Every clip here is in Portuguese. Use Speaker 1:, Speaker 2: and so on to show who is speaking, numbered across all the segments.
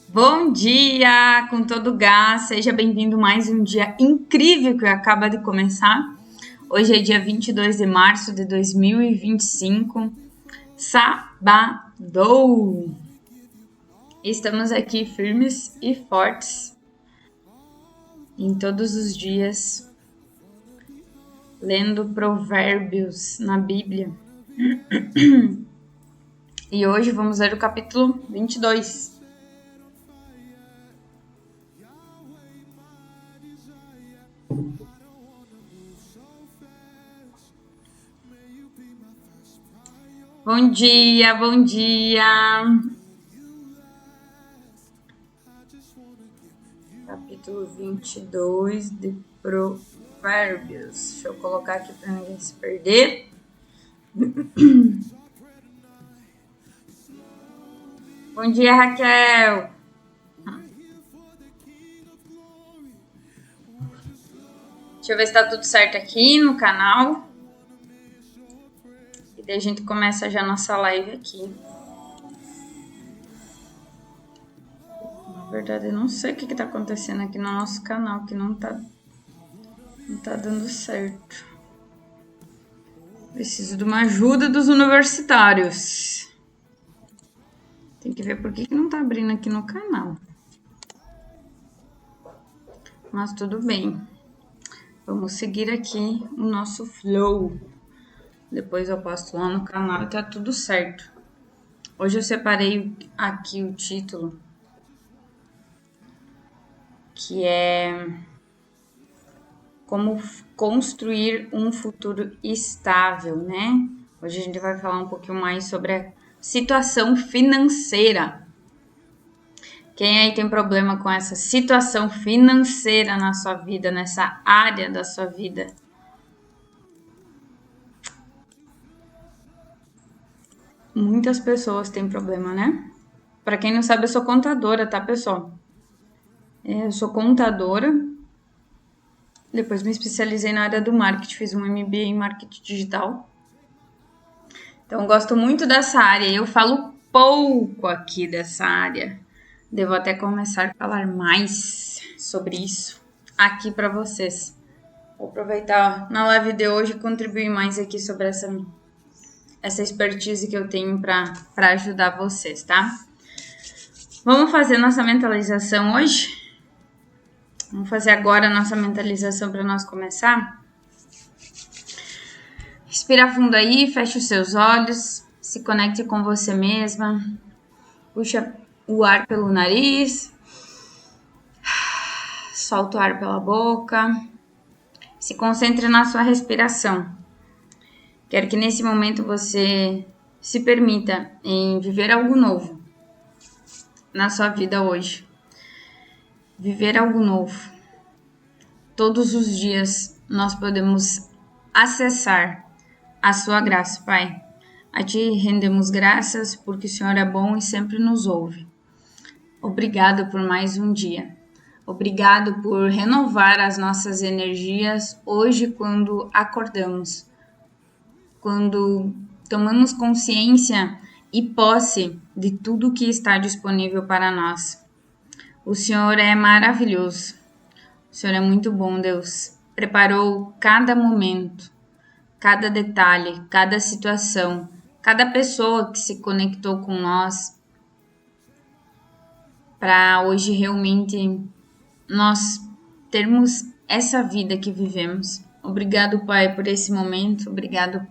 Speaker 1: Bom dia, com todo gás, seja bem-vindo mais um dia incrível que acaba de começar. Hoje é dia 22 de março de 2025, sábado. Estamos aqui firmes e fortes em todos os dias, lendo provérbios na Bíblia. E hoje vamos ler o capítulo 22. Bom dia, bom dia! Capítulo 22 de Provérbios. Deixa eu colocar aqui para ninguém se perder. Bom dia, Raquel! Deixa eu ver se tá tudo certo aqui no canal. E daí a gente começa já a nossa live aqui. Na verdade, eu não sei o que tá acontecendo aqui no nosso canal, que não tá dando certo. Preciso de uma ajuda dos universitários. Tem que ver por que não tá abrindo aqui no canal. Mas tudo bem. Vamos seguir aqui o nosso flow. Depois eu posto lá no canal e tá tudo certo. Hoje eu separei aqui o título, que é Como construir um futuro estável, né? Hoje a gente vai falar um pouquinho mais sobre a situação financeira. Quem aí tem problema com essa situação financeira na sua vida, nessa área da sua vida? Muitas pessoas têm problema, né? Para quem não sabe, eu sou contadora, tá, pessoal? Eu sou contadora. Depois me especializei na área do marketing, fiz um MBA em marketing digital. Então, gosto muito dessa área. Eu falo pouco aqui dessa área. Devo até começar a falar mais sobre isso aqui para vocês. Vou aproveitar na live de hoje e contribuir mais aqui sobre essa expertise que eu tenho para ajudar vocês, tá? Vamos fazer nossa mentalização hoje? Vamos fazer agora a nossa mentalização para nós começar? Respira fundo aí, feche os seus olhos, se conecte com você mesma, puxa o ar pelo nariz, solta o ar pela boca, se concentre na sua respiração. Quero que nesse momento você se permita em viver algo novo na sua vida hoje. Viver algo novo. Todos os dias nós podemos acessar a sua graça, Pai. A Ti rendemos graças porque o Senhor é bom e sempre nos ouve. Obrigado por mais um dia. Obrigado por renovar as nossas energias hoje quando acordamos. Quando tomamos consciência e posse de tudo que está disponível para nós. O Senhor é maravilhoso. O Senhor é muito bom, Deus. Preparou cada momento, cada detalhe, cada situação, cada pessoa que se conectou com nós para hoje realmente nós termos essa vida que vivemos. Obrigado, Pai, por esse momento. Obrigado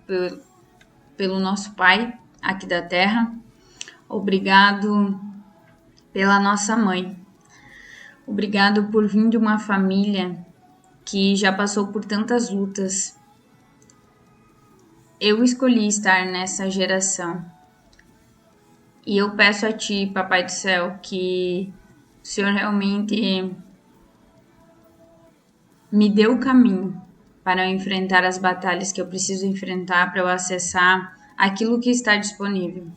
Speaker 1: pelo nosso Pai aqui da Terra. Obrigado pela nossa mãe. Obrigado por vir de uma família que já passou por tantas lutas. Eu escolhi estar nessa geração. E eu peço a Ti, Papai do Céu, que o Senhor realmente me dê o caminho para eu enfrentar as batalhas que eu preciso enfrentar, para eu acessar aquilo que está disponível.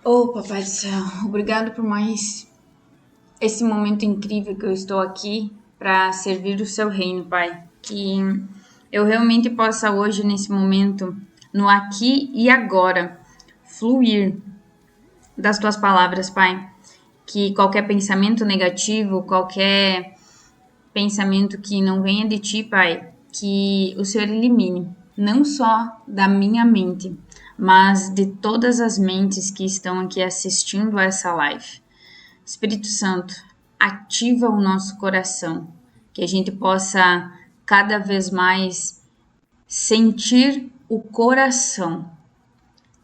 Speaker 1: Oh, Papai do Céu, obrigado por mais esse momento incrível que eu estou aqui para servir o Seu reino, Pai. Que eu realmente possa hoje, nesse momento, no aqui e agora, fluir das Tuas palavras, Pai. que qualquer pensamento negativo, qualquer pensamento que não venha de ti, Pai, que o Senhor elimine, não só da minha mente, mas de todas as mentes que estão aqui assistindo a essa live. Espírito Santo, ativa o nosso coração, que a gente possa cada vez mais sentir o coração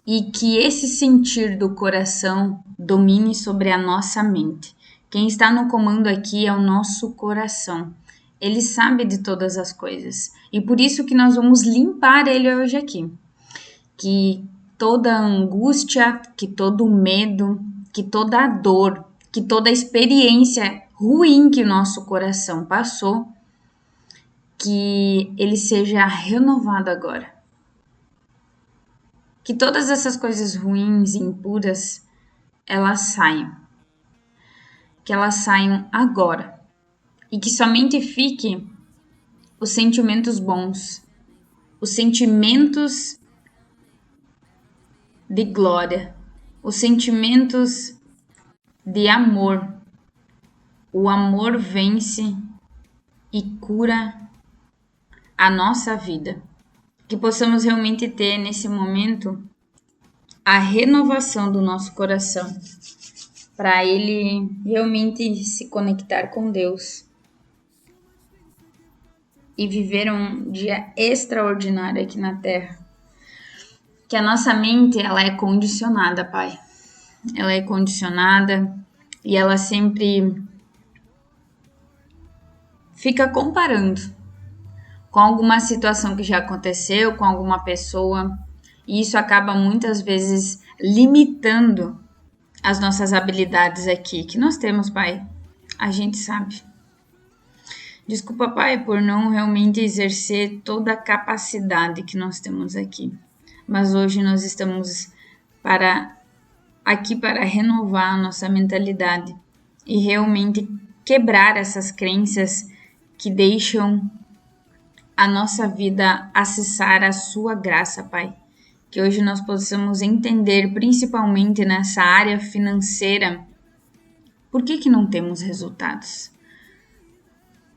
Speaker 1: e que esse sentir do coração domine sobre a nossa mente. Quem está no comando aqui é o nosso coração. Ele sabe de todas as coisas e por isso que nós vamos limpar ele hoje aqui. Que toda angústia, que todo medo, que toda a dor, que toda a experiência ruim que o nosso coração passou, que ele seja renovado agora. Que todas essas coisas ruins e impuras, elas saiam. Que elas saiam agora. E que somente fique os sentimentos bons, os sentimentos de glória, os sentimentos de amor. O amor vence e cura a nossa vida. Que possamos realmente ter nesse momento a renovação do nosso coração, para ele realmente se conectar com Deus e viver um dia extraordinário aqui na Terra. Que a nossa mente, ela é condicionada, Pai. Ela é condicionada e ela sempre fica comparando com alguma situação que já aconteceu, com alguma pessoa, e isso acaba muitas vezes limitando as nossas habilidades aqui, que nós temos, Pai. A gente sabe. Desculpa, Pai, por não realmente exercer toda a capacidade que nós temos aqui. Mas hoje nós estamos aqui para renovar a nossa mentalidade e realmente quebrar essas crenças que deixam a nossa vida acessar a sua graça, Pai. Que hoje nós possamos entender, principalmente nessa área financeira, por que não temos resultados.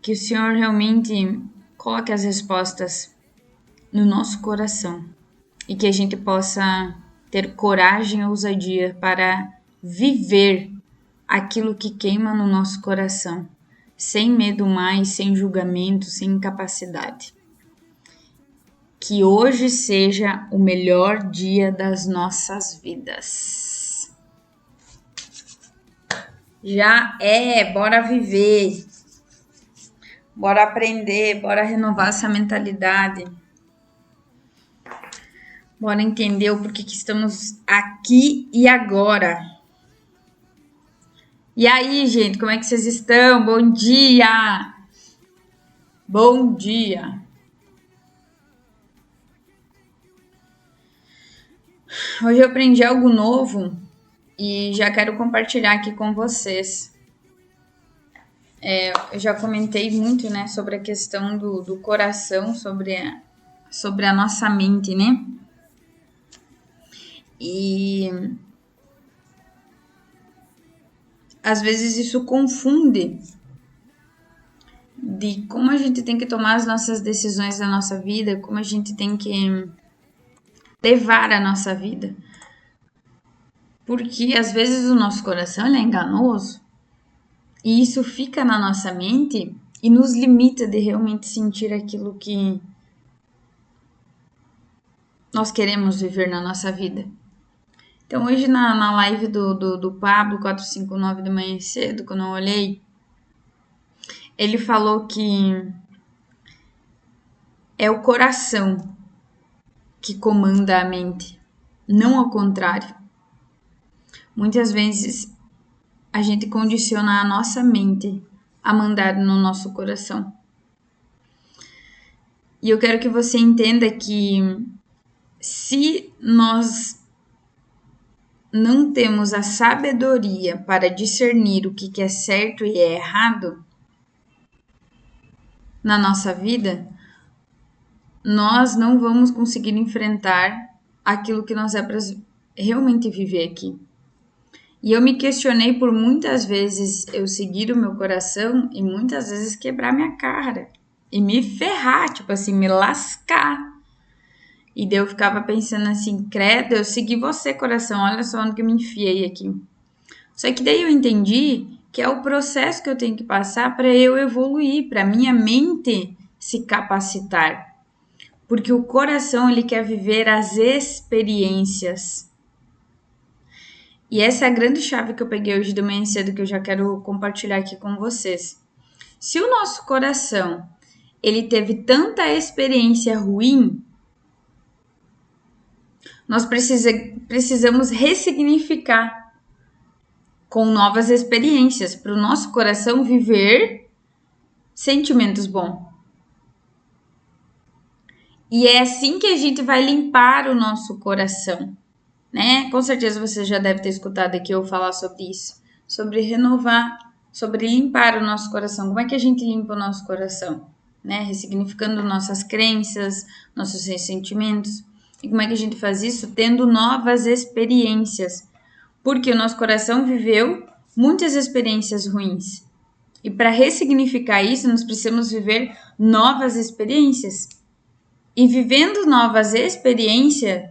Speaker 1: Que o Senhor realmente coloque as respostas no nosso coração e que a gente possa ter coragem e ousadia para viver aquilo que queima no nosso coração, sem medo mais, sem julgamento, sem incapacidade. Que hoje seja o melhor dia das nossas vidas. Já é, bora viver, bora aprender, bora renovar essa mentalidade, bora entender o porquê que estamos aqui e agora. E aí, gente, como é que vocês estão? Bom dia! Bom dia! Hoje eu aprendi algo novo e já quero compartilhar aqui com vocês. Eu já comentei muito, né, sobre a questão do coração, sobre a nossa mente, né? E às vezes isso confunde de como a gente tem que tomar as nossas decisões da nossa vida, como a gente tem que levar a nossa vida. Porque às vezes o nosso coração ele é enganoso e isso fica na nossa mente e nos limita de realmente sentir aquilo que nós queremos viver na nossa vida. Então hoje na live do Pablo 459 de manhã cedo, quando eu olhei, ele falou que é o coração que comanda a mente, não ao contrário. Muitas vezes a gente condiciona a nossa mente a mandar no nosso coração. E eu quero que você entenda que se nós não temos a sabedoria para discernir o que é certo e é errado na nossa vida, nós não vamos conseguir enfrentar aquilo que nós é para realmente viver aqui. E eu me questionei por muitas vezes eu seguir o meu coração e muitas vezes quebrar minha cara e me ferrar, tipo assim, me lascar. E daí eu ficava pensando assim, credo, eu segui você, coração, olha só onde que eu me enfiei aqui. Só que daí eu entendi que é o processo que eu tenho que passar para eu evoluir, para minha mente se capacitar. Porque o coração, ele quer viver as experiências. E essa é a grande chave que eu peguei hoje de manhã cedo, que eu já quero compartilhar aqui com vocês. Se o nosso coração, ele teve tanta experiência ruim, nós precisamos ressignificar com novas experiências para o nosso coração viver sentimentos bons. E é assim que a gente vai limpar o nosso coração, né? Com certeza você já deve ter escutado aqui eu falar sobre isso, sobre renovar, sobre limpar o nosso coração. Como é que a gente limpa o nosso coração? Né? Ressignificando nossas crenças, nossos ressentimentos. E como é que a gente faz isso? Tendo novas experiências. Porque o nosso coração viveu muitas experiências ruins. E para ressignificar isso, nós precisamos viver novas experiências. E vivendo novas experiências,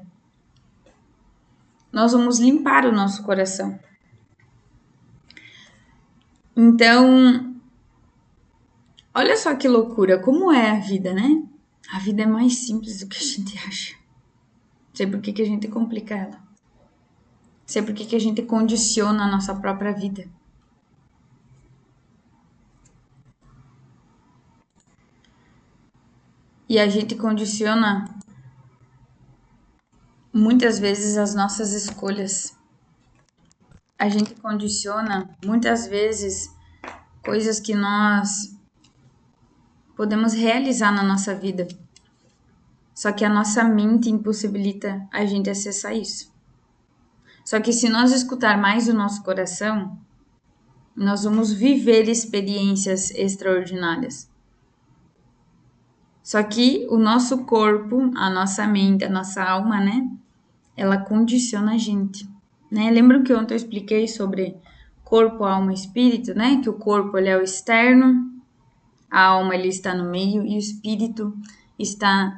Speaker 1: nós vamos limpar o nosso coração. Então, olha só que loucura, como é a vida, né? A vida é mais simples do que a gente acha. Não sei por que a gente complica ela. Não sei por que a gente condiciona a nossa própria vida. E a gente condiciona muitas vezes as nossas escolhas. A gente condiciona muitas vezes coisas que nós podemos realizar na nossa vida. Só que a nossa mente impossibilita a gente acessar isso. Só que se nós escutar mais o nosso coração, nós vamos viver experiências extraordinárias. Só que o nosso corpo, a nossa mente, a nossa alma, né? Ela condiciona a gente, né? Lembram que ontem eu expliquei sobre corpo, alma e espírito, né? Que o corpo ele é o externo, a alma ele está no meio e o espírito está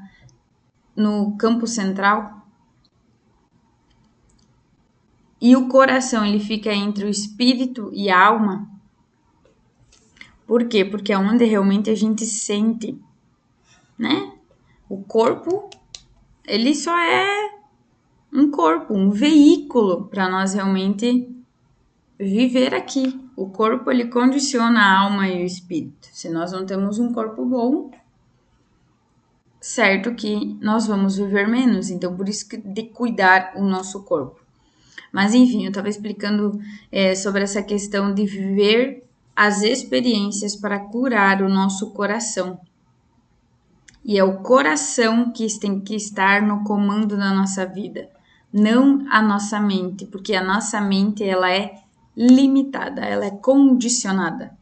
Speaker 1: no campo central. E o coração ele fica entre o espírito e a alma. Por quê? Porque é onde realmente a gente sente, né? O corpo, ele só é um corpo, um veículo para nós realmente viver aqui. O corpo, ele condiciona a alma e o espírito. Se nós não temos um corpo bom, certo que nós vamos viver menos. Então, por isso que de cuidar o nosso corpo. Mas, enfim, eu estava explicando sobre essa questão de viver as experiências para curar o nosso coração. E é o coração que tem que estar no comando da nossa vida, não a nossa mente, porque a nossa mente ela é limitada, ela é condicionada.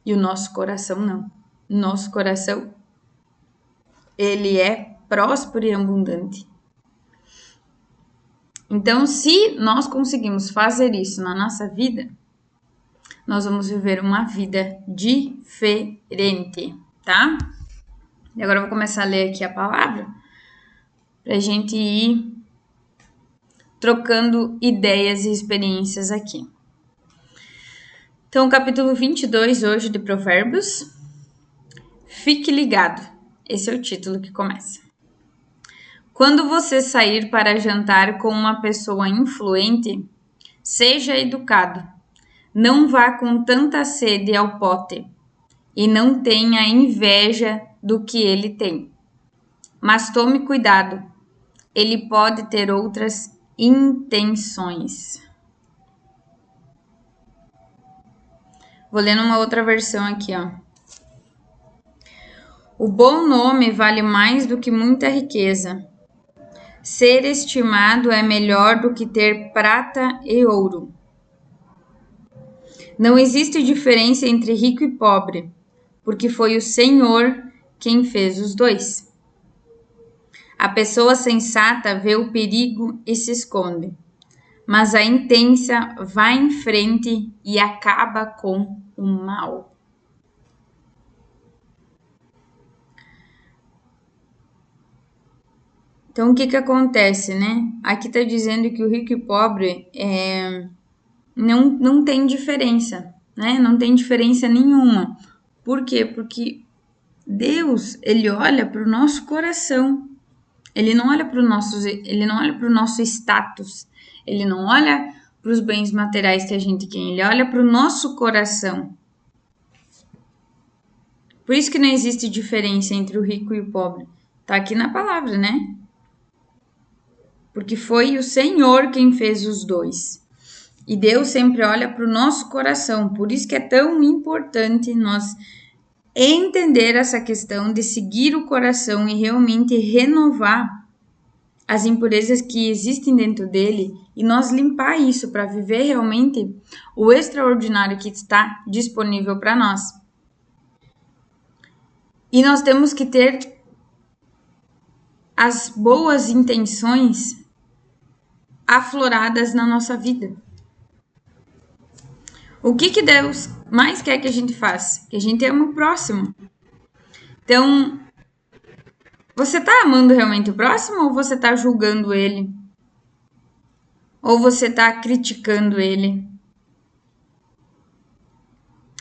Speaker 1: E o nosso coração não. Nosso coração ele é próspero e abundante. Então, se nós conseguimos fazer isso na nossa vida, nós vamos viver uma vida diferente, tá? E agora eu vou começar a ler aqui a palavra para a gente ir trocando ideias e experiências aqui. Então, capítulo 22 hoje de Provérbios. Fique ligado. Esse é o título que começa. Quando você sair para jantar com uma pessoa influente, seja educado. Não vá com tanta sede ao pote e não tenha inveja do que ele tem. Mas tome cuidado, ele pode ter outras intenções. Vou ler numa outra versão aqui, ó. O bom nome vale mais do que muita riqueza. Ser estimado é melhor do que ter prata e ouro. Não existe diferença entre rico e pobre, porque foi o Senhor quem fez os dois. A pessoa sensata vê o perigo e se esconde, mas a intensa vai em frente e acaba com o mal. Então, o que acontece, né? Aqui está dizendo que o rico e o pobre não tem diferença, né? Não tem diferença nenhuma. Por quê? Porque Deus, ele olha para o nosso coração. Ele não olha para o nosso status. Ele não olha para os bens materiais que a gente tem. Ele olha para o nosso coração. Por isso que não existe diferença entre o rico e o pobre. Tá aqui na palavra, né? Porque foi o Senhor quem fez os dois. E Deus sempre olha para o nosso coração. Por isso que é tão importante nós entender essa questão de seguir o coração e realmente renovar as impurezas que existem dentro dele e nós limpar isso para viver realmente o extraordinário que está disponível para nós. E nós temos que ter as boas intenções afloradas na nossa vida. O que Deus mais quer que a gente faça? Que a gente ame o próximo. Então, você tá amando realmente o próximo ou você tá julgando ele? Ou você tá criticando ele?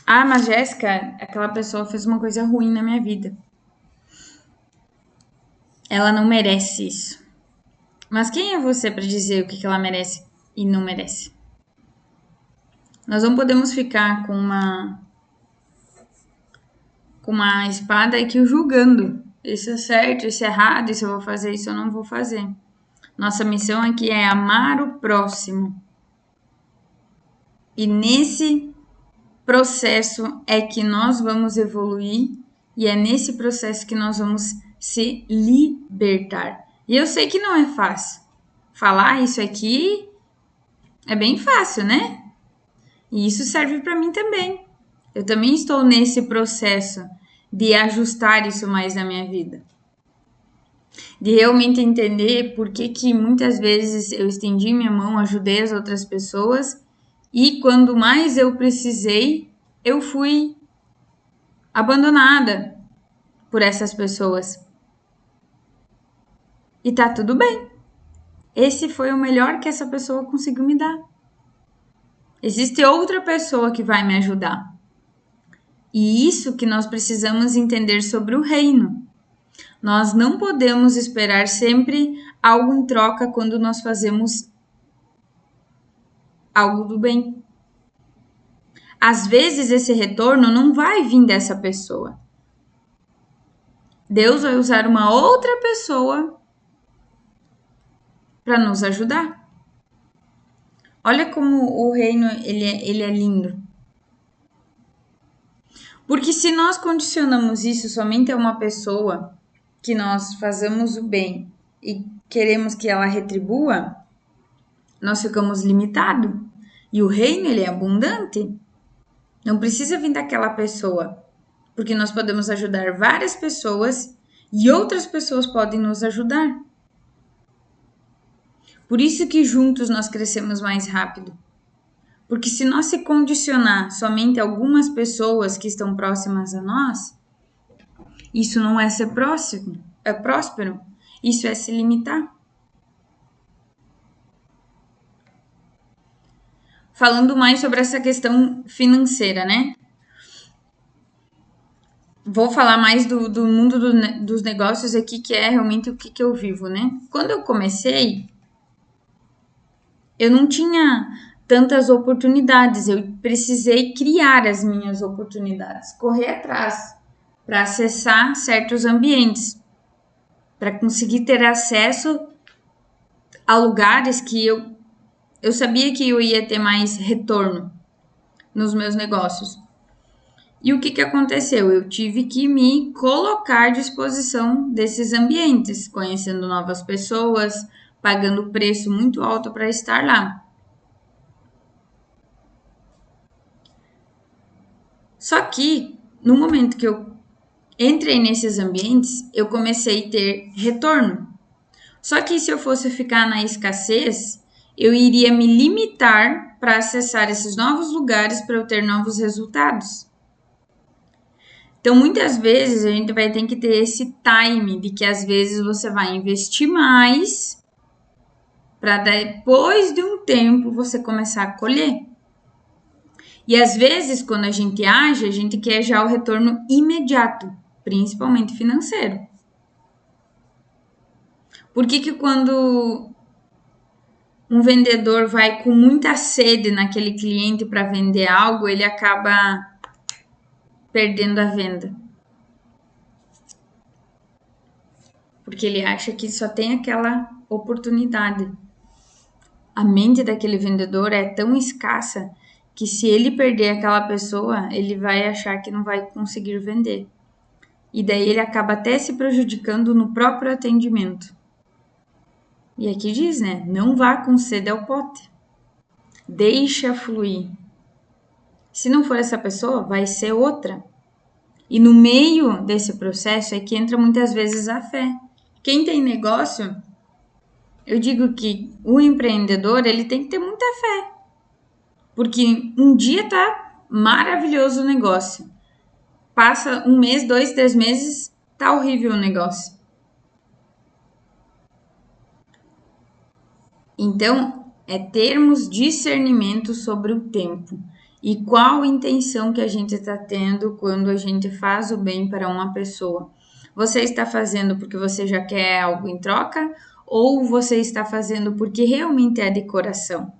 Speaker 1: Ah, mas Jéssica, aquela pessoa fez uma coisa ruim na minha vida. Ela não merece isso. Mas quem é você para dizer o que ela merece e não merece? Nós não podemos ficar com uma espada aqui julgando. Isso é certo, isso é errado, isso eu vou fazer, isso eu não vou fazer. Nossa missão aqui é amar o próximo. E nesse processo é que nós vamos evoluir e é nesse processo que nós vamos se libertar. E eu sei que não é fácil. Falar isso aqui é bem fácil, né? E isso serve para mim também. Eu também estou nesse processo de ajustar isso mais na minha vida. De realmente entender por que muitas vezes eu estendi minha mão, ajudei as outras pessoas e quando mais eu precisei, eu fui abandonada por essas pessoas. E tá tudo bem. Esse foi o melhor que essa pessoa conseguiu me dar. Existe outra pessoa que vai me ajudar. E isso que nós precisamos entender sobre o reino. Nós não podemos esperar sempre algo em troca quando nós fazemos algo do bem. Às vezes esse retorno não vai vir dessa pessoa. Deus vai usar uma outra pessoa para nos ajudar. Olha como o reino ele é lindo. Porque se nós condicionamos isso somente a uma pessoa que nós fazemos o bem e queremos que ela retribua, nós ficamos limitados. E o reino ele é abundante. Não precisa vir daquela pessoa, porque nós podemos ajudar várias pessoas e outras pessoas podem nos ajudar. Por isso que juntos nós crescemos mais rápido. Porque se nós se condicionar somente a algumas pessoas que estão próximas a nós, isso não é ser próspero, isso é se limitar. Falando mais sobre essa questão financeira, né? Vou falar mais do mundo dos negócios aqui, que é realmente o que eu vivo, né? Quando eu comecei, eu não tinha tantas oportunidades, eu precisei criar as minhas oportunidades, correr atrás para acessar certos ambientes, para conseguir ter acesso a lugares que eu sabia que eu ia ter mais retorno nos meus negócios. E o que aconteceu? Eu tive que me colocar à disposição desses ambientes, conhecendo novas pessoas, pagando preço muito alto para estar lá. Só que, no momento que eu entrei nesses ambientes, eu comecei a ter retorno. Só que se eu fosse ficar na escassez, eu iria me limitar para acessar esses novos lugares para eu ter novos resultados. Então, muitas vezes a gente vai ter que ter esse time de que às vezes você vai investir mais para depois de um tempo você começar a colher. E às vezes, quando a gente age, a gente quer já o retorno imediato, principalmente financeiro. Por que quando um vendedor vai com muita sede naquele cliente para vender algo, ele acaba perdendo a venda? Porque ele acha que só tem aquela oportunidade. A mente daquele vendedor é tão escassa que se ele perder aquela pessoa, ele vai achar que não vai conseguir vender. E daí ele acaba até se prejudicando no próprio atendimento. E aqui diz, né? Não vá com sede ao pote. Deixa fluir. Se não for essa pessoa, vai ser outra. E no meio desse processo é que entra muitas vezes a fé. Quem tem negócio, eu digo que o empreendedor, ele tem que ter muita fé. Porque um dia tá maravilhoso o negócio. Passa 1 mês, 2, 3 meses, tá horrível o negócio. Então, é termos discernimento sobre o tempo e qual intenção que a gente está tendo quando a gente faz o bem para uma pessoa. Você está fazendo porque você já quer algo em troca ou você está fazendo porque realmente é de coração?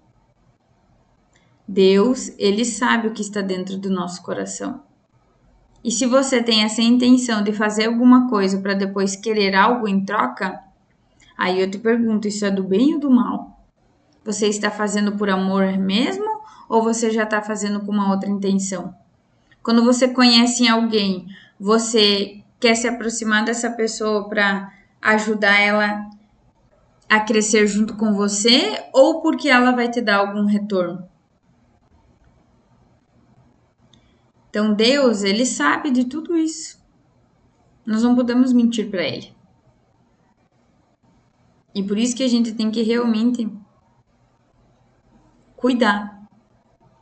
Speaker 1: Deus, ele sabe o que está dentro do nosso coração. E se você tem essa intenção de fazer alguma coisa para depois querer algo em troca, aí eu te pergunto, isso é do bem ou do mal? Você está fazendo por amor mesmo ou você já está fazendo com uma outra intenção? Quando você conhece alguém, você quer se aproximar dessa pessoa para ajudar ela a crescer junto com você ou porque ela vai te dar algum retorno? Então Deus, ele sabe de tudo isso. Nós não podemos mentir para ele. E por isso que a gente tem que realmente cuidar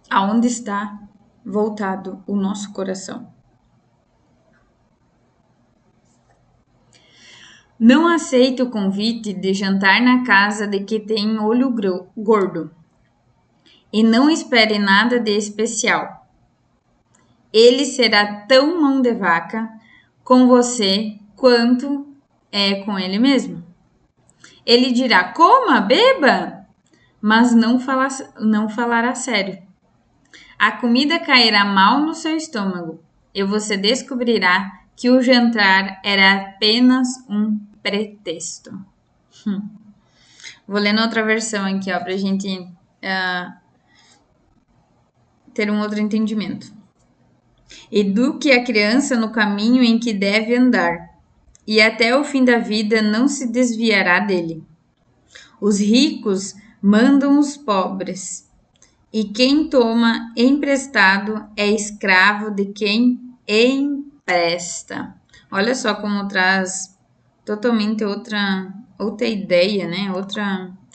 Speaker 1: aonde está voltado o nosso coração. Não aceite o convite de jantar na casa de quem tem olho gordo. E não espere nada de especial. Ele será tão mão de vaca com você quanto é com ele mesmo. Ele dirá, coma, beba, mas não falará sério. A comida cairá mal no seu estômago e você descobrirá que o jantar era apenas um pretexto. Vou ler na outra versão aqui, ó, pra gente ter um outro entendimento. Eduque a criança no caminho em que deve andar, e até o fim da vida não se desviará dele. Os ricos mandam os pobres, e quem toma emprestado é escravo de quem empresta. Olha só como traz totalmente outra ideia, né?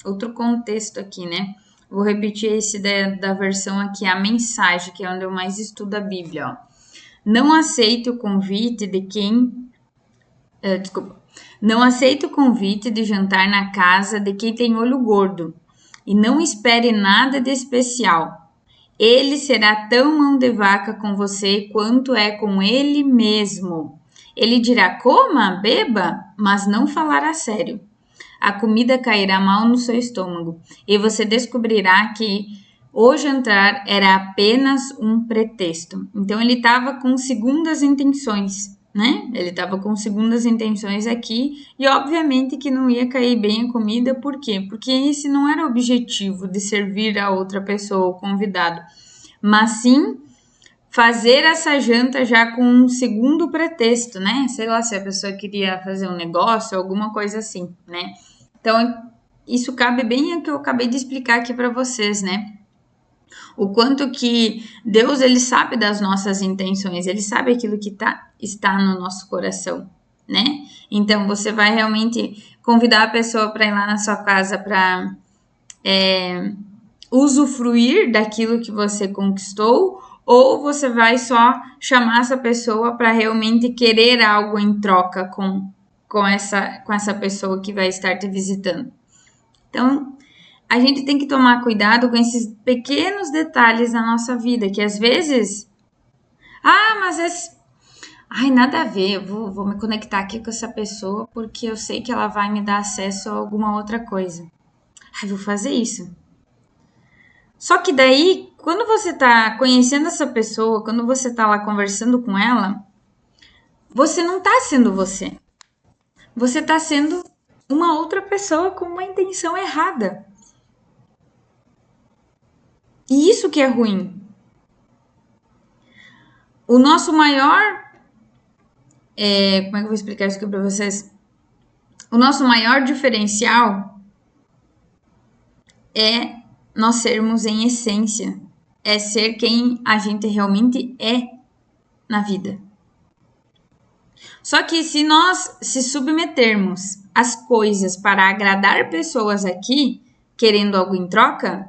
Speaker 1: Outro contexto aqui, né? Vou repetir esse da versão aqui, a mensagem, que é onde eu mais estudo a Bíblia, ó. Não aceite o convite de quem... Não aceite o convite de jantar na casa de quem tem olho gordo e não espere nada de especial. Ele será tão mão de vaca com você quanto é com ele mesmo. Ele dirá, coma, beba, mas não falará sério. A comida cairá mal no seu estômago e você descobrirá que o jantar era apenas um pretexto. Então ele estava com segundas intenções, né? Ele estava com segundas intenções aqui e obviamente que não ia cair bem a comida. Por quê? Porque esse não era o objetivo de servir a outra pessoa, o convidado, mas sim fazer essa janta já com um segundo pretexto, né? Sei lá, se a pessoa queria fazer um negócio, alguma coisa assim, né? Então, isso cabe bem ao que eu acabei de explicar aqui para vocês, né? O quanto que Deus, ele sabe das nossas intenções, ele sabe aquilo que está no nosso coração, né? Então, você vai realmente convidar a pessoa para ir lá na sua casa para usufruir daquilo que você conquistou, ou você vai só chamar essa pessoa para realmente querer algo em troca com essa pessoa que vai estar te visitando. Então, a gente tem que tomar cuidado com esses pequenos detalhes na nossa vida, que às vezes, mas ai, nada a ver, eu vou me conectar aqui com essa pessoa porque eu sei que ela vai me dar acesso a alguma outra coisa. Ai, vou fazer isso. Só que daí, quando você tá conhecendo essa pessoa, quando você tá lá conversando com ela, você não tá sendo você. Você tá sendo uma outra pessoa com uma intenção errada. E isso que é ruim. O nosso maior. Como é que eu vou explicar isso aqui pra vocês? O nosso maior diferencial é nós sermos em essência. É ser quem a gente realmente é na vida. Só que se nós se submetermos às coisas para agradar pessoas aqui, querendo algo em troca,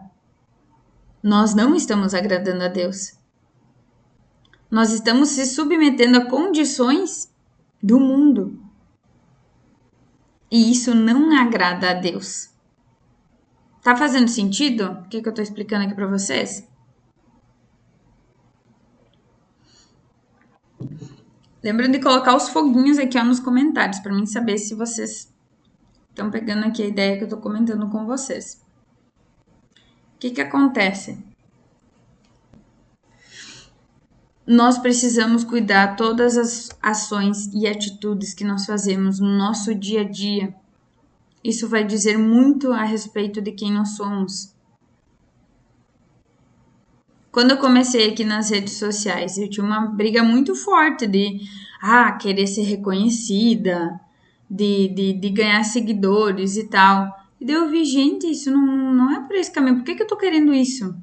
Speaker 1: nós não estamos agradando a Deus. Nós estamos se submetendo a condições do mundo. E isso não agrada a Deus. Tá fazendo sentido o que eu tô explicando aqui para vocês? Lembrando de colocar os foguinhos aqui nos comentários para mim saber se vocês estão pegando aqui a ideia que eu tô comentando com vocês. O que acontece? Nós precisamos cuidar todas as ações e atitudes que nós fazemos no nosso dia a dia. Isso vai dizer muito a respeito de quem nós somos. Quando eu comecei aqui nas redes sociais, eu tinha uma briga muito forte de querer ser reconhecida, de ganhar seguidores e tal. E daí eu vi, gente, isso não é por esse caminho. Por que eu tô querendo isso?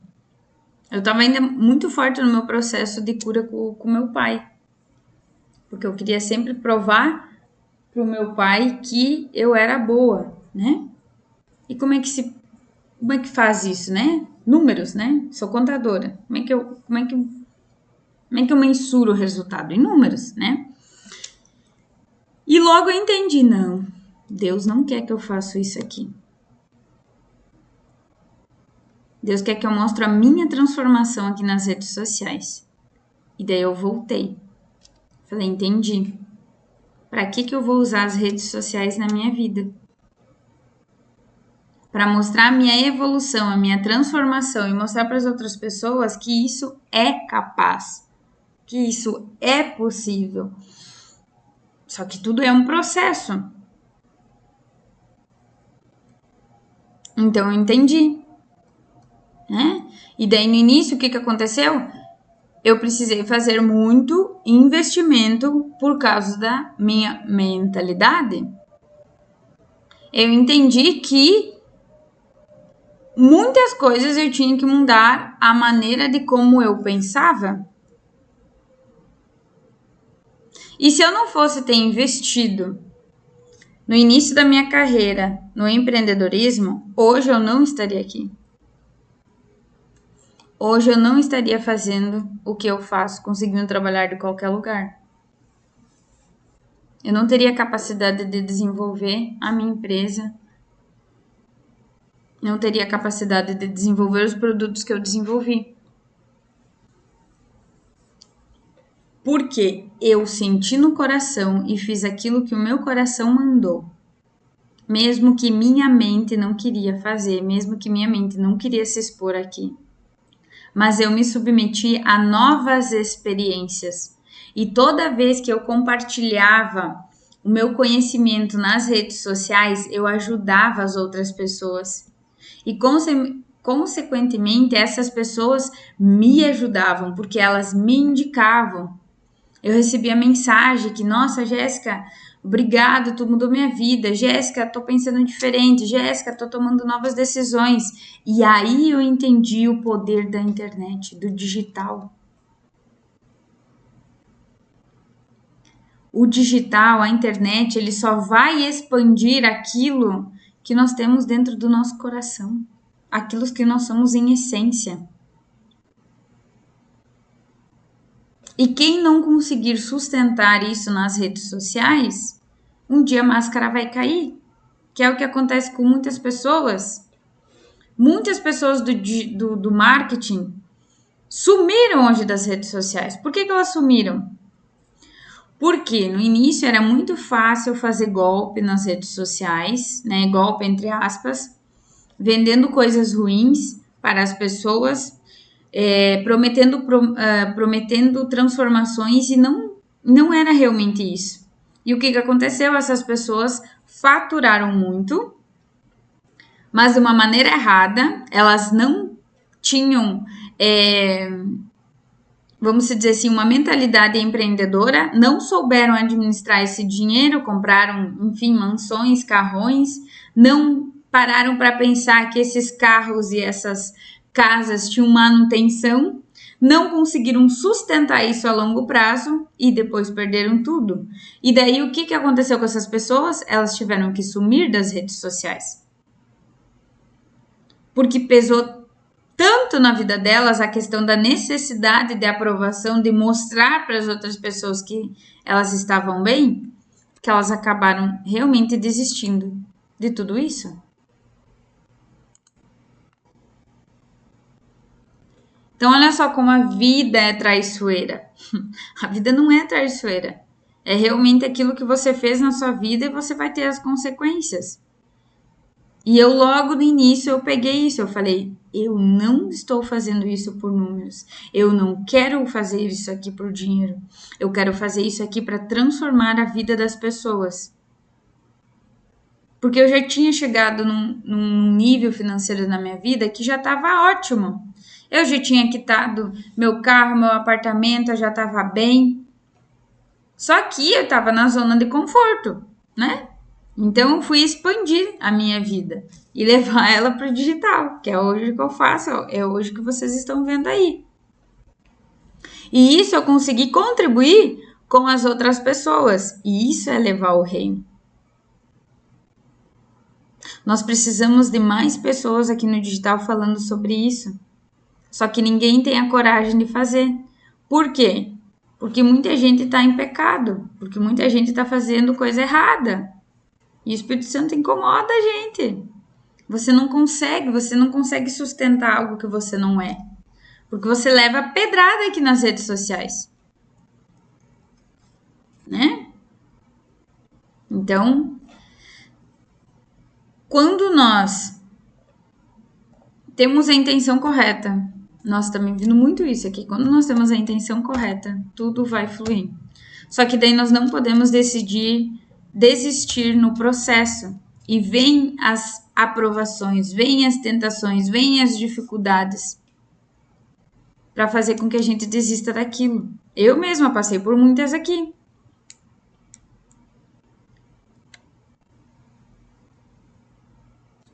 Speaker 1: Eu tava ainda muito forte no meu processo de cura com meu pai. Porque eu queria sempre provar pro meu pai que eu era boa, né? E como é que faz isso, né? Números, né? Sou contadora. Como é que eu mensuro o resultado? Em números, né? E logo eu entendi, não, Deus não quer que eu faça isso aqui. Deus quer que eu mostre a minha transformação aqui nas redes sociais. E daí eu voltei. Falei, entendi. Para que eu vou usar as redes sociais na minha vida? Para mostrar a minha evolução, a minha transformação e mostrar para as outras pessoas que isso é capaz, que isso é possível. Só que tudo é um processo. Então eu entendi, né? E daí no início o que aconteceu? Eu precisei fazer muito investimento por causa da minha mentalidade. Eu entendi que muitas coisas eu tinha que mudar a maneira de como eu pensava. E se eu não fosse ter investido no início da minha carreira no empreendedorismo, hoje eu não estaria aqui. Hoje eu não estaria fazendo o que eu faço, conseguindo trabalhar de qualquer lugar. Eu não teria capacidade de desenvolver a minha empresa. Não teria capacidade de desenvolver os produtos que eu desenvolvi. Porque eu senti no coração e fiz aquilo que o meu coração mandou. Mesmo que minha mente não queria fazer, mesmo que minha mente não queria se expor aqui. Mas eu me submeti a novas experiências. E toda vez que eu compartilhava o meu conhecimento nas redes sociais, eu ajudava as outras pessoas. E consequentemente, essas pessoas me ajudavam, porque elas me indicavam. Eu recebia mensagem que, nossa, Jéssica, obrigado, tu mudou minha vida. Jéssica, tô pensando diferente. Jéssica, tô tomando novas decisões. E aí eu entendi o poder da internet, do digital. O digital, a internet, ele só vai expandir aquilo que nós temos dentro do nosso coração. aquilo que nós somos em essência. E quem não conseguir sustentar isso nas redes sociais, um dia a máscara vai cair, que é o que acontece com muitas pessoas. Muitas pessoas do marketing sumiram hoje das redes sociais. Por que elas sumiram? Porque no início era muito fácil fazer golpe nas redes sociais, né? Golpe entre aspas, vendendo coisas ruins para as pessoas, prometendo transformações e não era realmente isso. E o que aconteceu? Essas pessoas faturaram muito, mas de uma maneira errada, elas não tinham, vamos dizer assim, uma mentalidade empreendedora, não souberam administrar esse dinheiro, compraram, enfim, mansões, carrões, não pararam para pensar que esses carros e essas casas tinham manutenção, não conseguiram sustentar isso a longo prazo e depois perderam tudo. E daí o que aconteceu com essas pessoas? Elas tiveram que sumir das redes sociais. Porque pesou tanto na vida delas a questão da necessidade de aprovação, de mostrar para as outras pessoas que elas estavam bem, que elas acabaram realmente desistindo de tudo isso. Então, olha só como a vida é traiçoeira. A vida não é traiçoeira. É realmente aquilo que você fez na sua vida e você vai ter as consequências. E eu logo no início eu peguei isso, eu falei, eu não estou fazendo isso por números. Eu não quero fazer isso aqui por dinheiro. Eu quero fazer isso aqui para transformar a vida das pessoas. Porque eu já tinha chegado num nível financeiro na minha vida que já estava ótimo. Eu já tinha quitado meu carro, meu apartamento, eu já estava bem. Só que eu estava na zona de conforto, né? Então eu fui expandir a minha vida e levar ela para o digital, que é hoje que eu faço, é hoje que vocês estão vendo aí. E isso eu consegui contribuir com as outras pessoas, e isso é levar o reino. Nós precisamos de mais pessoas aqui no digital falando sobre isso. Só que ninguém tem a coragem de fazer. Por quê? Porque muita gente está em pecado, porque muita gente está fazendo coisa errada. E o Espírito Santo incomoda a gente. Você não consegue sustentar algo que você não é. Porque você leva pedrada aqui nas redes sociais. Né? Então, quando nós temos a intenção correta, nós também vendo muito isso aqui, quando nós temos a intenção correta, tudo vai fluir. Só que daí nós não podemos desistir no processo. E vem as aprovações, vem as tentações, vem as dificuldades para fazer com que a gente desista daquilo. Eu mesma passei por muitas aqui.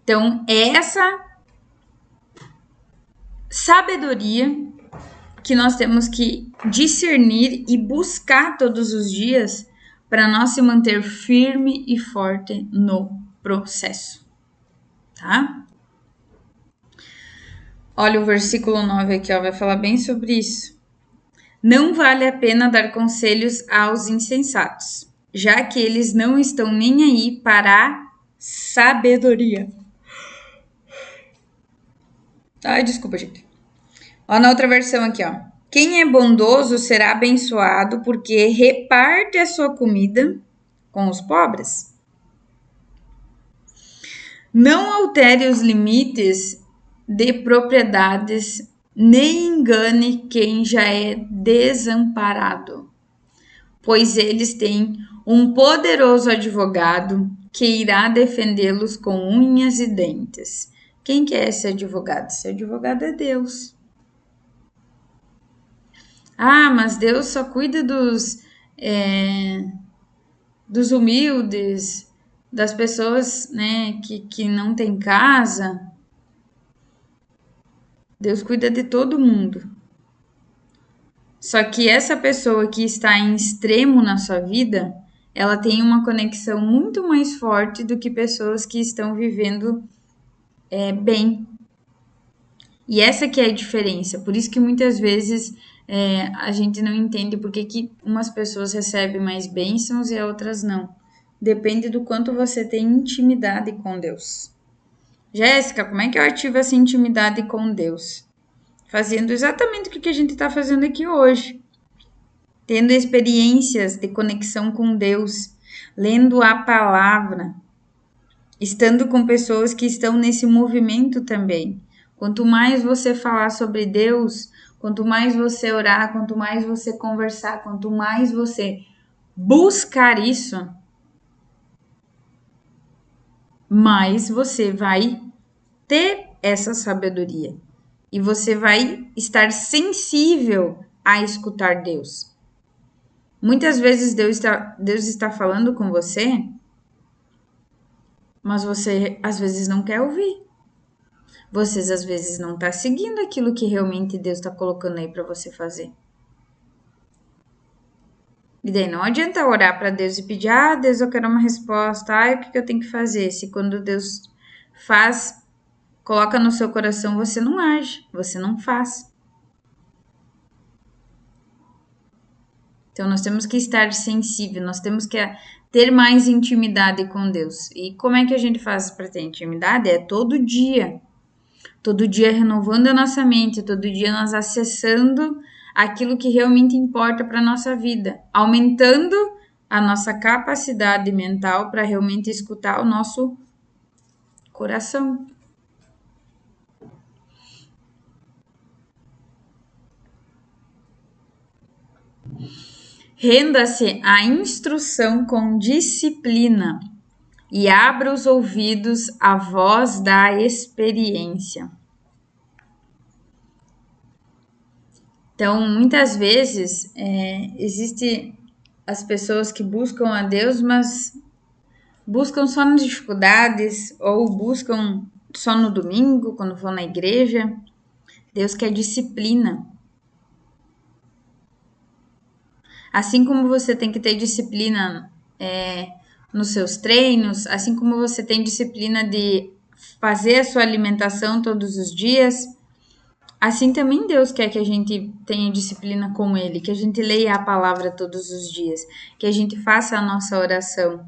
Speaker 1: Então, é essa sabedoria que nós temos que discernir e buscar todos os dias para nós se manter firme e forte no processo, tá? Olha o versículo 9 aqui, ó, vai falar bem sobre isso. Não vale a pena dar conselhos aos insensatos, já que eles não estão nem aí para a sabedoria. Ai, desculpa, gente. Ó, na outra versão aqui, ó. Quem é bondoso será abençoado porque reparte a sua comida com os pobres. Não altere os limites de propriedades, nem engane quem já é desamparado, pois eles têm um poderoso advogado que irá defendê-los com unhas e dentes. Quem que é esse advogado? Esse advogado é Deus. Ah, mas Deus só cuida dos humildes, das pessoas, né, que não têm casa. Deus cuida de todo mundo. Só que essa pessoa que está em extremo na sua vida, ela tem uma conexão muito mais forte do que pessoas que estão vivendo bem. E essa que é a diferença. Por isso que muitas vezes a gente não entende por que umas pessoas recebem mais bênçãos e outras não. Depende do quanto você tem intimidade com Deus. Jéssica, como é que eu ativo essa intimidade com Deus? Fazendo exatamente o que a gente está fazendo aqui hoje. Tendo experiências de conexão com Deus, lendo a palavra, estando com pessoas que estão nesse movimento também. Quanto mais você falar sobre Deus, quanto mais você orar, quanto mais você conversar, quanto mais você buscar isso, mais você vai ter essa sabedoria. E você vai estar sensível a escutar Deus. Muitas vezes Deus está falando com você, mas você às vezes não quer ouvir. Vocês às vezes não está seguindo aquilo que realmente Deus está colocando aí para você fazer. E daí não adianta orar para Deus e pedir, Deus, eu quero uma resposta, o que eu tenho que fazer? Se quando Deus coloca no seu coração, você não age, você não faz. Então, nós temos que estar sensível, nós temos que ter mais intimidade com Deus. E como é que a gente faz para ter intimidade? É todo dia. Todo dia renovando a nossa mente, todo dia nós acessando aquilo que realmente importa para a nossa vida, aumentando a nossa capacidade mental para realmente escutar o nosso coração. Renda-se à instrução com disciplina e abra os ouvidos à voz da experiência. Então, muitas vezes, existe as pessoas que buscam a Deus, mas buscam só nas dificuldades ou buscam só no domingo, quando vão na igreja. Deus quer disciplina. Assim como você tem que ter disciplina nos seus treinos, assim como você tem disciplina de fazer a sua alimentação todos os dias, assim também Deus quer que a gente tenha disciplina com Ele, que a gente leia a palavra todos os dias, que a gente faça a nossa oração.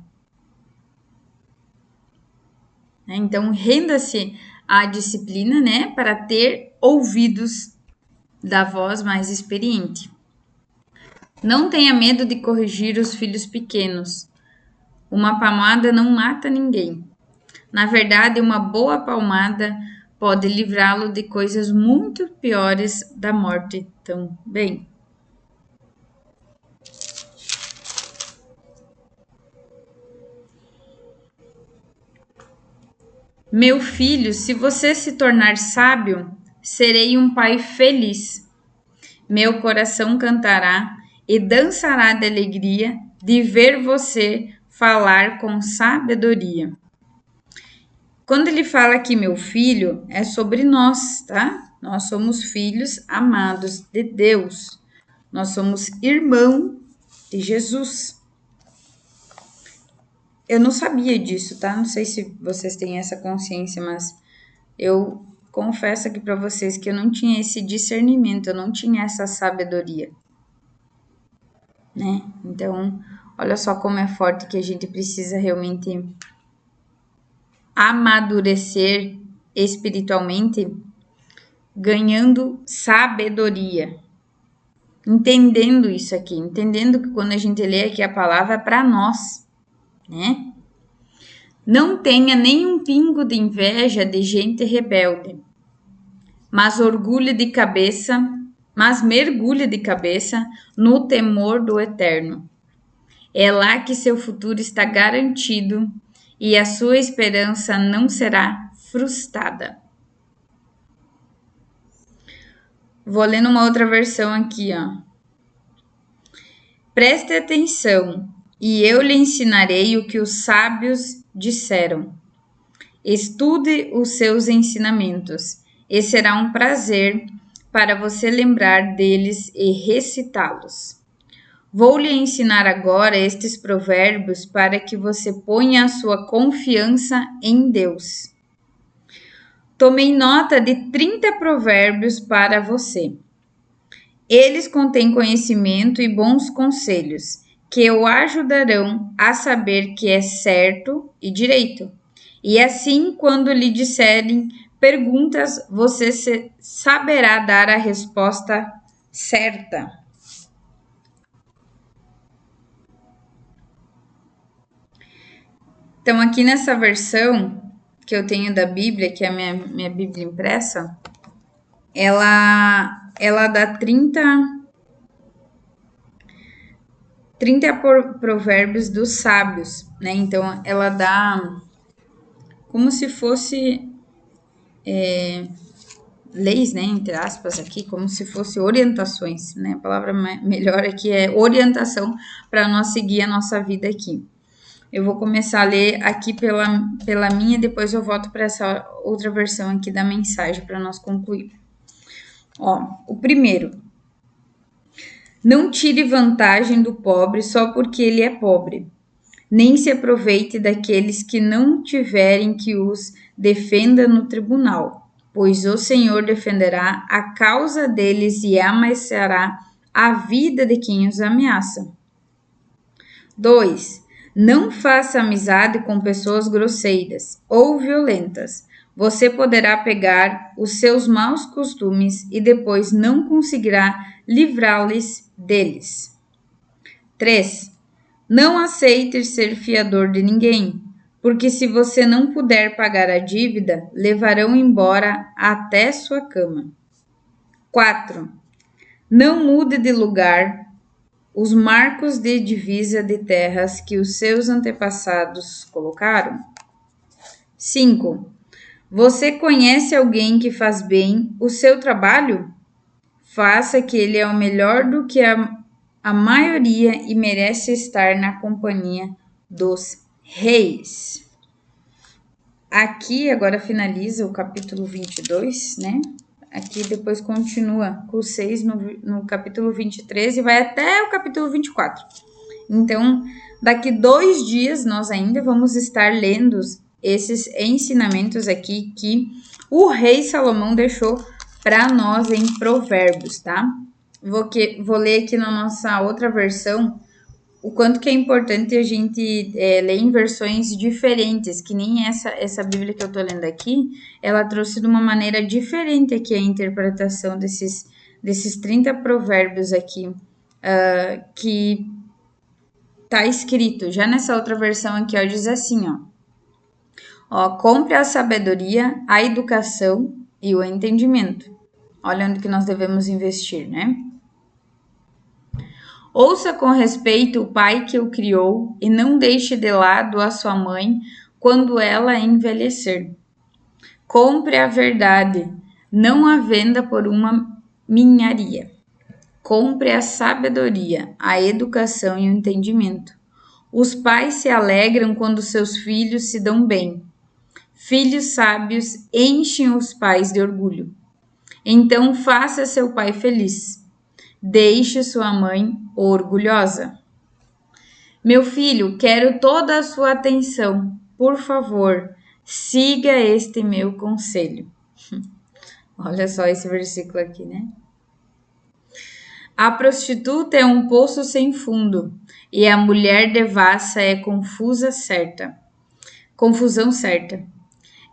Speaker 1: Então, renda-se à disciplina, para ter ouvidos da voz mais experiente. Não tenha medo de corrigir os filhos pequenos. Uma palmada não mata ninguém. Na verdade, uma boa palmada pode livrá-lo de coisas muito piores da morte também. Meu filho, se você se tornar sábio, serei um pai feliz. Meu coração cantará e dançará de alegria de ver você falar com sabedoria. Quando ele fala aqui, meu filho, é sobre nós, tá? Nós somos filhos amados de Deus. Nós somos irmão de Jesus. Eu não sabia disso, tá? Não sei se vocês têm essa consciência, mas eu confesso aqui para vocês que eu não tinha esse discernimento, eu não tinha essa sabedoria, né? Então, olha só como é forte que a gente precisa realmente amadurecer espiritualmente, ganhando sabedoria, entendendo isso aqui, entendendo que quando a gente lê aqui a palavra é para nós, né? Não tenha nenhum pingo de inveja de gente rebelde, mas mergulhe de cabeça no temor do Eterno. É lá que seu futuro está garantido e a sua esperança não será frustrada. Vou ler numa outra versão aqui, ó. Preste atenção, e eu lhe ensinarei o que os sábios disseram. Estude os seus ensinamentos, e será um prazer para você lembrar deles e recitá-los. Vou lhe ensinar agora estes provérbios para que você ponha a sua confiança em Deus. Tomei nota de 30 provérbios para você. Eles contêm conhecimento e bons conselhos, que o ajudarão a saber que é certo e direito. E assim, quando lhe disserem perguntas, você saberá dar a resposta certa. Então, aqui nessa versão que eu tenho da Bíblia, que é a minha Bíblia impressa, ela dá 30 provérbios dos sábios, né? Então, ela dá como se fosse leis, né? Entre aspas aqui, como se fosse orientações, né? A palavra melhor aqui é orientação para nós seguir a nossa vida aqui. Eu vou começar a ler aqui pela minha, depois eu volto para essa outra versão aqui da mensagem para nós concluir. Ó, o primeiro. Não tire vantagem do pobre só porque ele é pobre. Nem se aproveite daqueles que não tiverem que os defenda no tribunal, pois o Senhor defenderá a causa deles e amaciará a vida de quem os ameaça. 2. Não faça amizade com pessoas grosseiras ou violentas. Você poderá pegar os seus maus costumes e depois não conseguirá livrá-los deles. 3. Não aceite ser fiador de ninguém, porque se você não puder pagar a dívida, levarão embora até sua cama. 4. Não mude de lugar os marcos de divisa de terras que os seus antepassados colocaram. 5. Você conhece alguém que faz bem o seu trabalho? Faça que ele é o melhor do que a maioria e merece estar na companhia dos reis. Aqui agora finaliza o capítulo 22, né? Aqui depois continua com os 6 no capítulo 23 e vai até o capítulo 24. Então, daqui 2 dias nós ainda vamos estar lendo esses ensinamentos aqui que o rei Salomão deixou para nós em Provérbios, tá? Vou ler aqui na nossa outra versão o quanto que é importante a gente ler em versões diferentes, que nem essa Bíblia que eu tô lendo aqui, ela trouxe de uma maneira diferente aqui a interpretação desses 30 provérbios aqui, que tá escrito. Já nessa outra versão aqui, ó, diz assim, ó, compre a sabedoria, a educação e o entendimento. Olha onde que nós devemos investir, né? Ouça com respeito o pai que o criou e não deixe de lado a sua mãe quando ela envelhecer. Compre a verdade, não a venda por uma ninharia. Compre a sabedoria, a educação e o entendimento. Os pais se alegram quando seus filhos se dão bem. Filhos sábios enchem os pais de orgulho. Então faça seu pai feliz. Deixe sua mãe orgulhosa. Meu filho, quero toda a sua atenção. Por favor, siga este meu conselho. Olha só esse versículo aqui, né? A prostituta é um poço sem fundo, e a mulher devassa é confusão certa.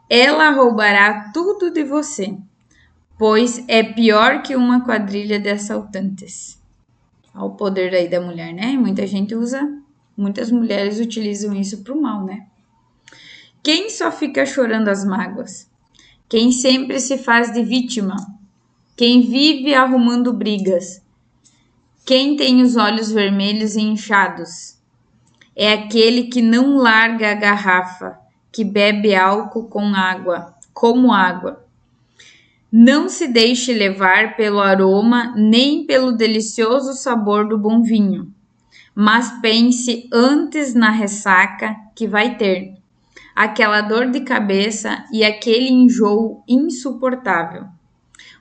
Speaker 1: Ela roubará tudo de você, pois é pior que uma quadrilha de assaltantes. Ao poder aí da mulher, né? Muitas mulheres utilizam isso para o mal, né? Quem só fica chorando as mágoas? Quem sempre se faz de vítima? Quem vive arrumando brigas? Quem tem os olhos vermelhos e inchados? É aquele que não larga a garrafa, que bebe álcool como água. Não se deixe levar pelo aroma nem pelo delicioso sabor do bom vinho, mas pense antes na ressaca que vai ter, aquela dor de cabeça e aquele enjoo insuportável.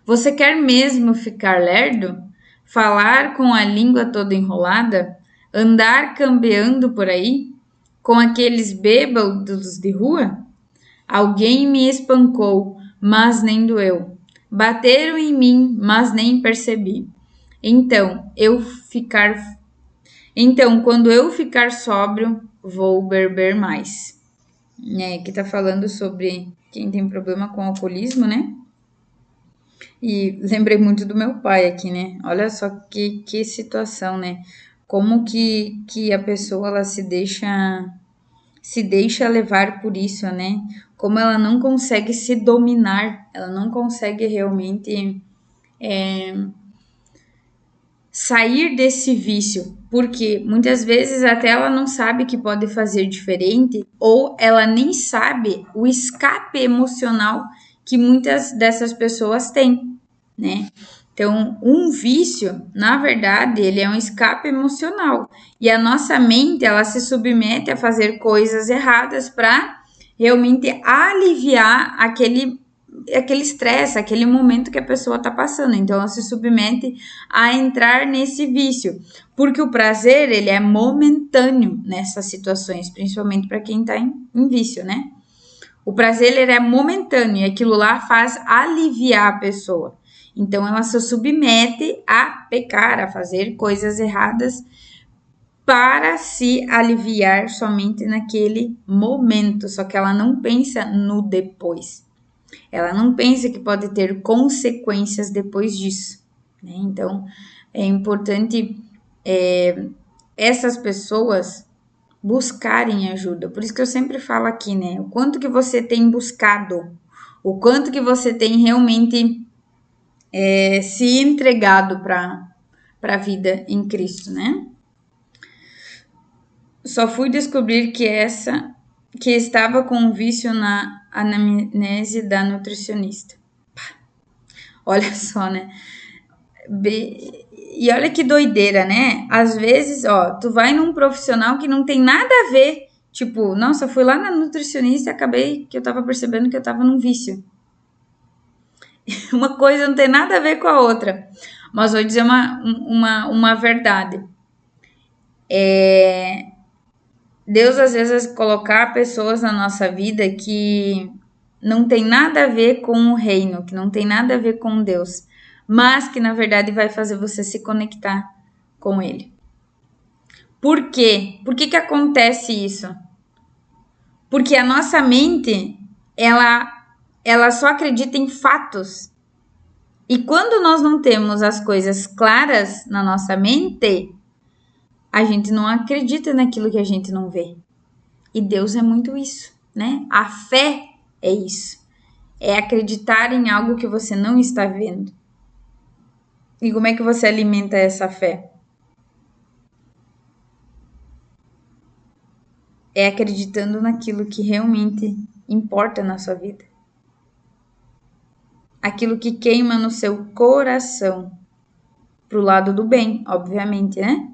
Speaker 1: Você quer mesmo ficar lerdo? Falar com a língua toda enrolada? Andar cambeando por aí? Com aqueles bêbados de rua? Alguém me espancou, mas nem doeu. Bateram em mim, mas nem percebi. Então, quando eu ficar sóbrio, vou beber mais. Que tá falando sobre quem tem problema com alcoolismo, né? E lembrei muito do meu pai aqui, né? Olha só que situação, né? Como que a pessoa ela se deixa levar por isso, né? Como ela não consegue se dominar, ela não consegue realmente sair desse vício, porque muitas vezes até ela não sabe que pode fazer diferente, ou ela nem sabe o escape emocional que muitas dessas pessoas têm, né? Então, um vício, na verdade, ele é um escape emocional. E a nossa mente, ela se submete a fazer coisas erradas para realmente aliviar aquele estresse, aquele momento que a pessoa está passando. Então, ela se submete a entrar nesse vício, porque o prazer ele é momentâneo nessas situações, principalmente para quem está em vício, né? O prazer ele é momentâneo e aquilo lá faz aliviar a pessoa. Então, ela se submete a pecar, a fazer coisas erradas para se aliviar somente naquele momento, só que ela não pensa no depois. Ela não pensa que pode ter consequências depois disso, né? Então, é importante essas pessoas buscarem ajuda. Por isso que eu sempre falo aqui, né? O quanto que você tem buscado, o quanto que você tem realmente se entregado para a vida em Cristo, né? Só fui descobrir que estava com um vício na anamnese da nutricionista. Olha só, né? E olha que doideira, né? Às vezes, ó, tu vai num profissional que não tem nada a ver. Tipo, nossa, eu fui lá na nutricionista e acabei que eu tava percebendo que eu tava num vício. Uma coisa não tem nada a ver com a outra. Mas vou dizer uma verdade. Deus às vezes colocar pessoas na nossa vida que não tem nada a ver com o reino, que não tem nada a ver com Deus, mas que na verdade vai fazer você se conectar com Ele. Por quê? Por que acontece isso? Porque a nossa mente, ela só acredita em fatos. E quando nós não temos as coisas claras na nossa mente, a gente não acredita naquilo que a gente não vê. E Deus é muito isso, né? A fé é isso. É acreditar em algo que você não está vendo. E como é que você alimenta essa fé? É acreditando naquilo que realmente importa na sua vida. Aquilo que queima no seu coração. Pro lado do bem, obviamente, né?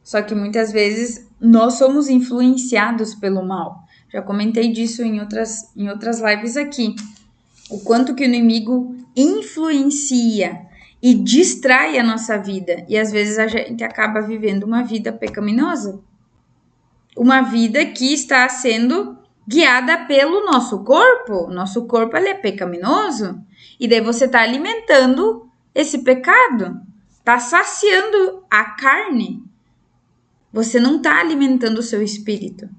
Speaker 1: Só que muitas vezes nós somos influenciados pelo mal. Já comentei disso em outras lives aqui. O quanto que o inimigo influencia e distrai a nossa vida. E às vezes a gente acaba vivendo uma vida pecaminosa. Uma vida que está sendo guiada pelo nosso corpo. Nosso corpo ele é pecaminoso. E daí você está alimentando esse pecado. Está saciando a carne. Você não está alimentando o seu espírito.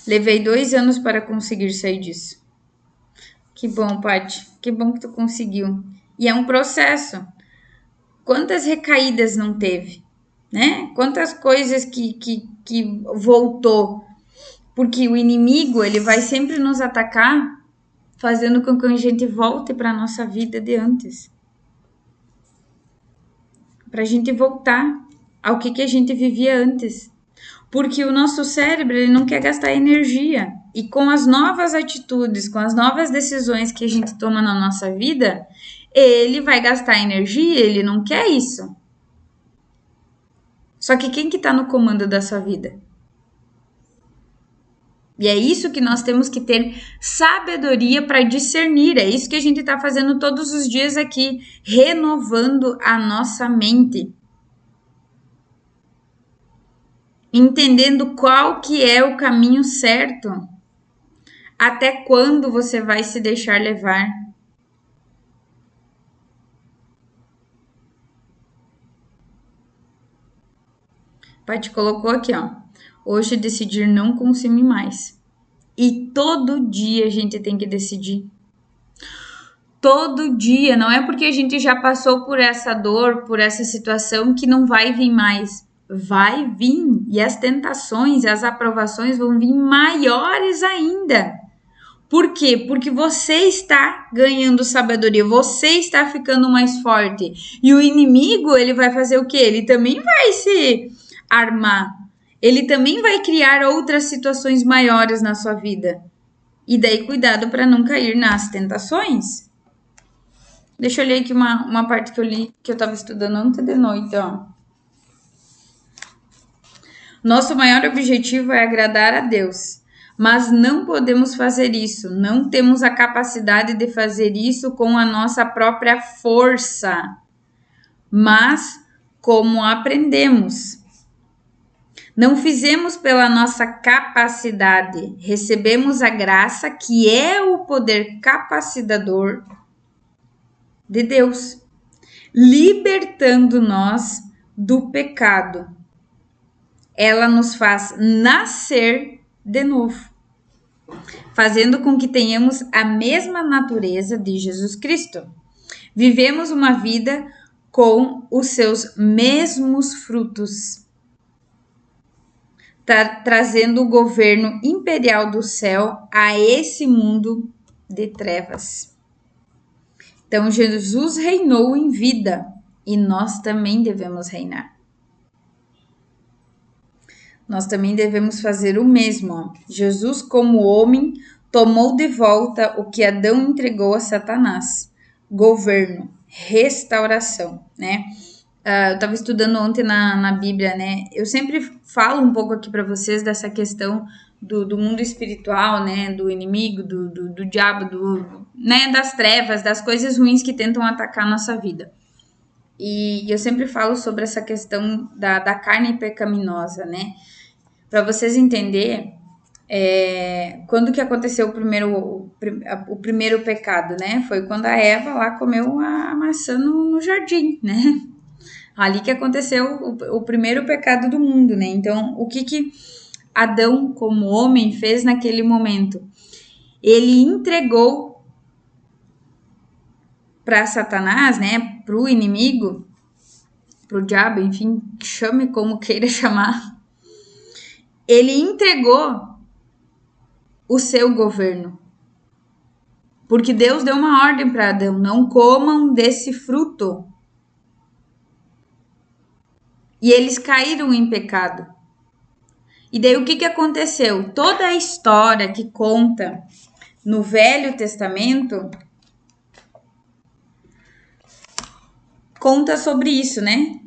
Speaker 1: Levei 2 anos para conseguir sair disso. Que bom, Paty. Que bom que tu conseguiu. E é um processo. Quantas recaídas não teve, né? Quantas coisas que voltou. Porque o inimigo, ele vai sempre nos atacar, fazendo com que a gente volte para a nossa vida de antes. Para a gente voltar ao que a gente vivia antes. Porque o nosso cérebro ele não quer gastar energia. E com as novas atitudes, com as novas decisões que a gente toma na nossa vida, ele vai gastar energia, ele não quer isso. Só que quem que está no comando da sua vida? E é isso que nós temos que ter sabedoria para discernir. É isso que a gente está fazendo todos os dias aqui, renovando a nossa mente. Entendendo qual que é o caminho certo. Até quando você vai se deixar levar? O pai te colocou aqui, ó. Hoje decidir não consumir mais. E todo dia a gente tem que decidir. Todo dia, não é porque a gente já passou por essa dor, por essa situação que não vai vir mais. Vai vir, e as tentações, as aprovações vão vir maiores ainda. Por quê? Porque você está ganhando sabedoria, você está ficando mais forte. E o inimigo, ele vai fazer o quê? Ele também vai se armar. Ele também vai criar outras situações maiores na sua vida. E daí, cuidado para não cair nas tentações. Deixa eu ler aqui uma parte que eu li, que eu estava estudando ontem de noite, ó. Nosso maior objetivo é agradar a Deus, mas não podemos fazer isso, não temos a capacidade de fazer isso com a nossa própria força, mas como aprendemos. Não fizemos pela nossa capacidade, recebemos a graça que é o poder capacitador de Deus, libertando-nos do pecado. Ela nos faz nascer de novo, fazendo com que tenhamos a mesma natureza de Jesus Cristo. Vivemos uma vida com os seus mesmos frutos, trazendo o governo imperial do céu a esse mundo de trevas. Então, Jesus reinou em vida e nós também devemos reinar. Nós também devemos fazer o mesmo. Jesus, como homem, tomou de volta o que Adão entregou a Satanás: governo, restauração, né? Eu estava estudando ontem na Bíblia, né? Eu sempre falo um pouco aqui para vocês dessa questão do mundo espiritual, né? Do inimigo, do diabo, né? Das trevas, das coisas ruins que tentam atacar a nossa vida. E eu sempre falo sobre essa questão da carne pecaminosa, né? Para vocês entenderem, quando que aconteceu o primeiro pecado, né? Foi quando a Eva lá comeu a maçã no jardim, né? Ali que aconteceu o primeiro pecado do mundo, né? Então, o que Adão, como homem, fez naquele momento? Ele entregou para Satanás, né? Para o inimigo, para o diabo, enfim, chame como queira chamar. Ele entregou o seu governo. Porque Deus deu uma ordem para Adão: não comam desse fruto. E eles caíram em pecado. E daí o que aconteceu? Toda a história que conta no Velho Testamento conta sobre isso, né?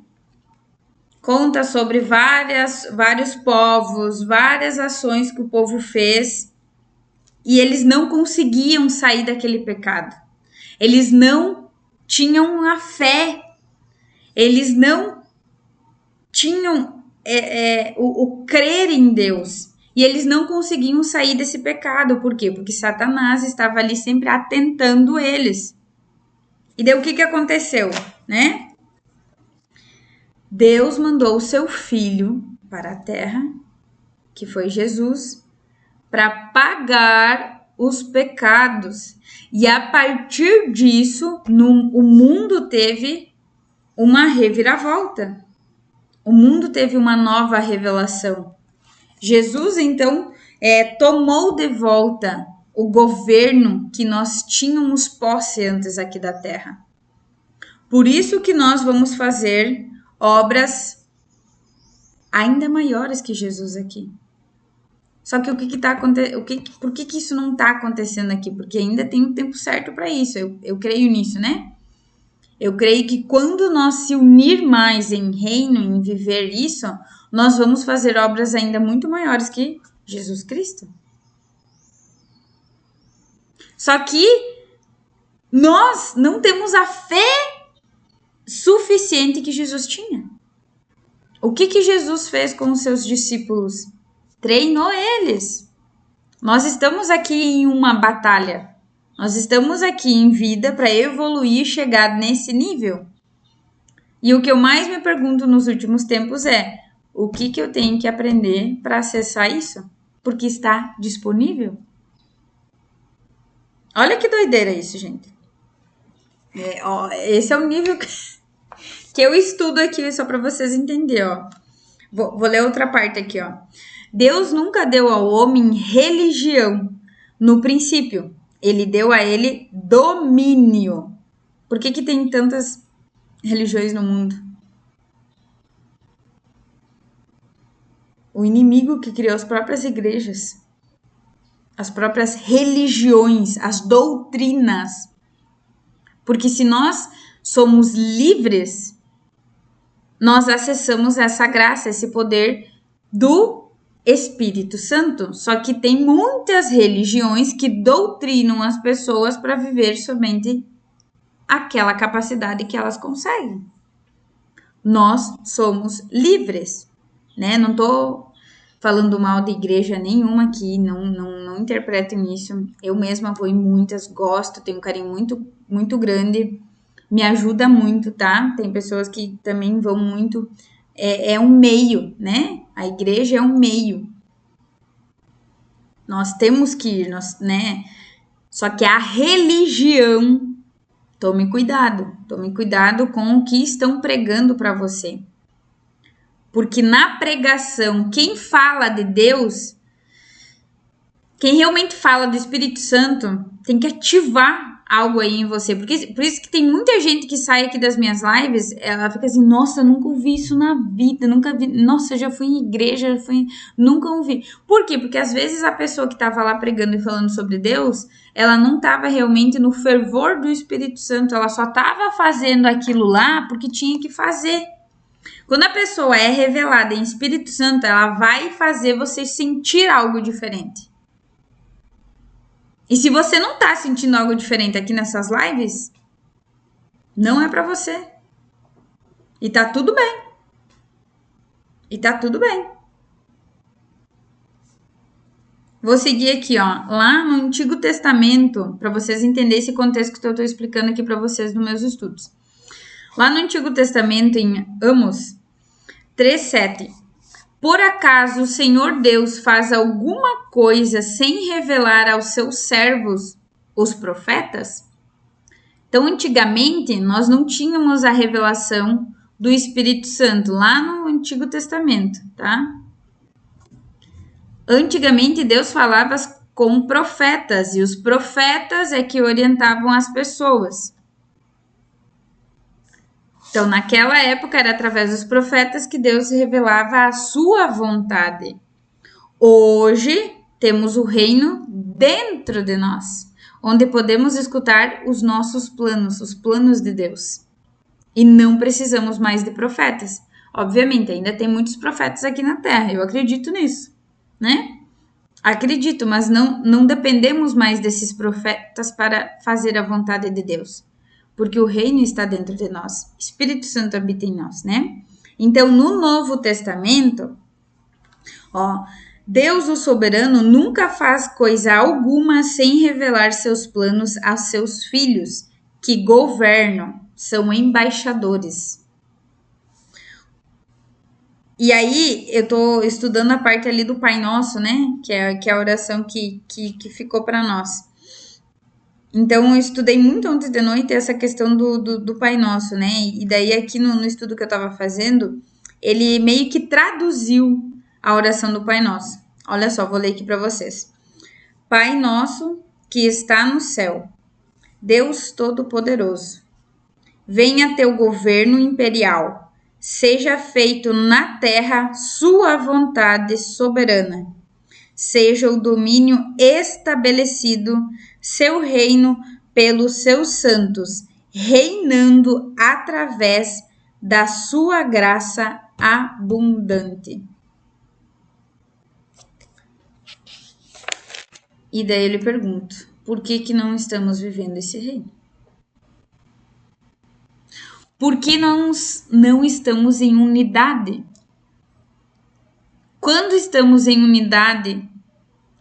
Speaker 1: Conta sobre vários povos, várias ações que o povo fez e eles não conseguiam sair daquele pecado. Eles não tinham a fé, eles não tinham o crer em Deus. E eles não conseguiam sair desse pecado. Por quê? Porque Satanás estava ali sempre atentando eles. E daí o que aconteceu, né? Deus mandou o seu filho para a terra, que foi Jesus, para pagar os pecados. E a partir disso, o mundo teve uma reviravolta. O mundo teve uma nova revelação. Jesus, então, tomou de volta o governo que nós tínhamos posse antes aqui da terra. Por isso que nós vamos fazer obras ainda maiores que Jesus aqui. Só que por que isso não está acontecendo aqui? Porque ainda tem um tempo certo para isso. Eu creio nisso, né? Eu creio que quando nós se unir mais em reino, em viver isso, nós vamos fazer obras ainda muito maiores que Jesus Cristo. Só que nós não temos a fé suficiente que Jesus tinha. O que Jesus fez com os seus discípulos? Treinou eles. Nós estamos aqui em uma batalha. Nós estamos aqui em vida para evoluir e chegar nesse nível. E o que eu mais me pergunto nos últimos tempos é: o que eu tenho que aprender para acessar isso? Porque está disponível. Olha que doideira isso, gente. Esse é o nível que eu estudo aqui, só para vocês entenderem, ó. Vou ler outra parte aqui, ó. Deus nunca deu ao homem religião no princípio. Ele deu a ele domínio. Por que tem tantas religiões no mundo? O inimigo que criou as próprias igrejas, as próprias religiões, as doutrinas. Porque se nós somos livres, nós acessamos essa graça, esse poder do Espírito Santo. Só que tem muitas religiões que doutrinam as pessoas para viver somente aquela capacidade que elas conseguem. Nós somos livres, né? Não tô falando mal de igreja nenhuma aqui, não interpretem isso. Eu mesma vou em muitas, gosto, tenho um carinho muito, muito grande, me ajuda muito, tá? Tem pessoas que também vão muito, é um meio, né? A igreja é um meio. Nós temos que ir, né? Só que a religião, tome cuidado com o que estão pregando para você. Porque na pregação, quem fala de Deus, quem realmente fala do Espírito Santo, tem que ativar algo aí em você. Por isso que tem muita gente que sai aqui das minhas lives, ela fica assim, nossa, eu nunca ouvi isso na vida, nunca vi, nossa, eu já fui em igreja, nunca ouvi. Por quê? Porque às vezes a pessoa que estava lá pregando e falando sobre Deus, ela não estava realmente no fervor do Espírito Santo, ela só estava fazendo aquilo lá porque tinha que fazer. Quando a pessoa é revelada em Espírito Santo, ela vai fazer você sentir algo diferente. E se você não tá sentindo algo diferente aqui nessas lives, não é pra você. E tá tudo bem. Vou seguir aqui, ó, lá no Antigo Testamento, para vocês entenderem esse contexto que eu tô explicando aqui para vocês nos meus estudos. Lá no Antigo Testamento, em Amos 3:7, por acaso o Senhor Deus faz alguma coisa sem revelar aos seus servos, os profetas? Então, antigamente, nós não tínhamos a revelação do Espírito Santo, lá no Antigo Testamento, tá? Antigamente, Deus falava com profetas, e os profetas é que orientavam as pessoas. Então, naquela época, era através dos profetas que Deus revelava a sua vontade. Hoje, temos o reino dentro de nós, onde podemos escutar os nossos planos, os planos de Deus. E não precisamos mais de profetas. Obviamente, ainda tem muitos profetas aqui na Terra, eu acredito nisso, né? Acredito, mas não dependemos mais desses profetas para fazer a vontade de Deus. Porque o reino está dentro de nós. Espírito Santo habita em nós, né? Então, no Novo Testamento, ó, Deus, o soberano, nunca faz coisa alguma sem revelar seus planos a seus filhos, que governam, são embaixadores. E aí, eu tô estudando a parte ali do Pai Nosso, né? Que é a oração que ficou para nós. Então, eu estudei muito ontem de noite essa questão do Pai Nosso, né? E daí, aqui no estudo que eu estava fazendo, ele meio que traduziu a oração do Pai Nosso. Olha só, vou ler aqui para vocês. Pai Nosso, que está no céu, Deus Todo-Poderoso, venha teu governo imperial, seja feito na terra sua vontade soberana. Seja o domínio estabelecido, seu reino pelos seus santos, reinando através da sua graça abundante. E daí ele pergunta, por que não estamos vivendo esse reino? Por que nós não estamos em unidade? Quando estamos em unidade,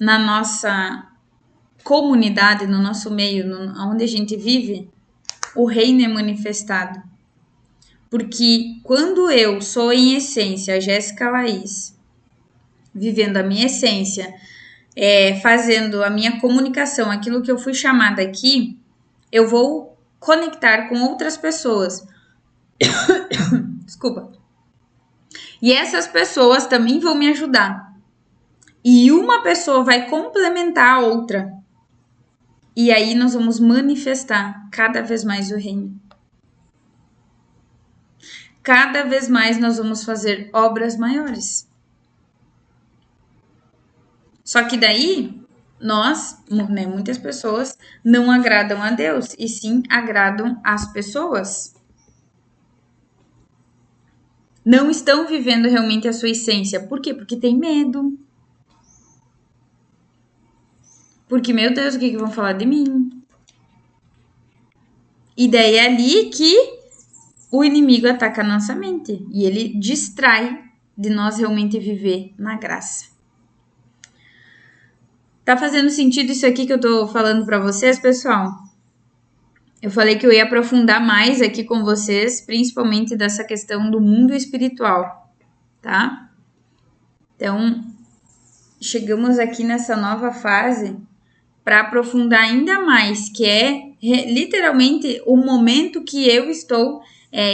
Speaker 1: na nossa comunidade, no nosso meio, onde a gente vive, o reino é manifestado. Porque quando eu sou em essência a Jéssica Laís, vivendo a minha essência, fazendo a minha comunicação, aquilo que eu fui chamada aqui, eu vou conectar com outras pessoas. Desculpa. E essas pessoas também vão me ajudar. E uma pessoa vai complementar a outra. E aí nós vamos manifestar cada vez mais o reino. Cada vez mais nós vamos fazer obras maiores. Só que daí, nós, né, muitas pessoas, não agradam a Deus, e sim agradam as pessoas. Não estão vivendo realmente a sua essência. Por quê? Porque tem medo. Porque, meu Deus, o que vão falar de mim? E daí é ali que o inimigo ataca a nossa mente. E ele distrai de nós realmente viver na graça. Tá fazendo sentido isso aqui que eu tô falando para vocês, pessoal? Eu falei que eu ia aprofundar mais aqui com vocês, principalmente dessa questão do mundo espiritual, tá? Então, chegamos aqui nessa nova fase para aprofundar ainda mais, que é literalmente o momento que eu estou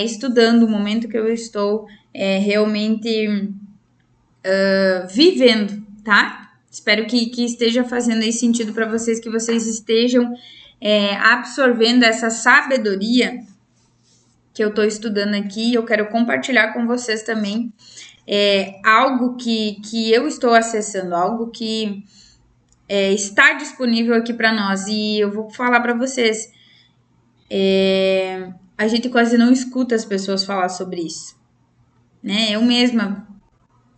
Speaker 1: estudando, o momento que eu estou realmente vivendo, tá? Espero que esteja fazendo aí sentido para vocês, que vocês estejam absorvendo essa sabedoria que eu estou estudando aqui. Eu quero compartilhar com vocês também algo que eu estou acessando, algo que está disponível aqui para nós. E eu vou falar para vocês, a gente quase não escuta as pessoas falar sobre isso, né? Eu mesma,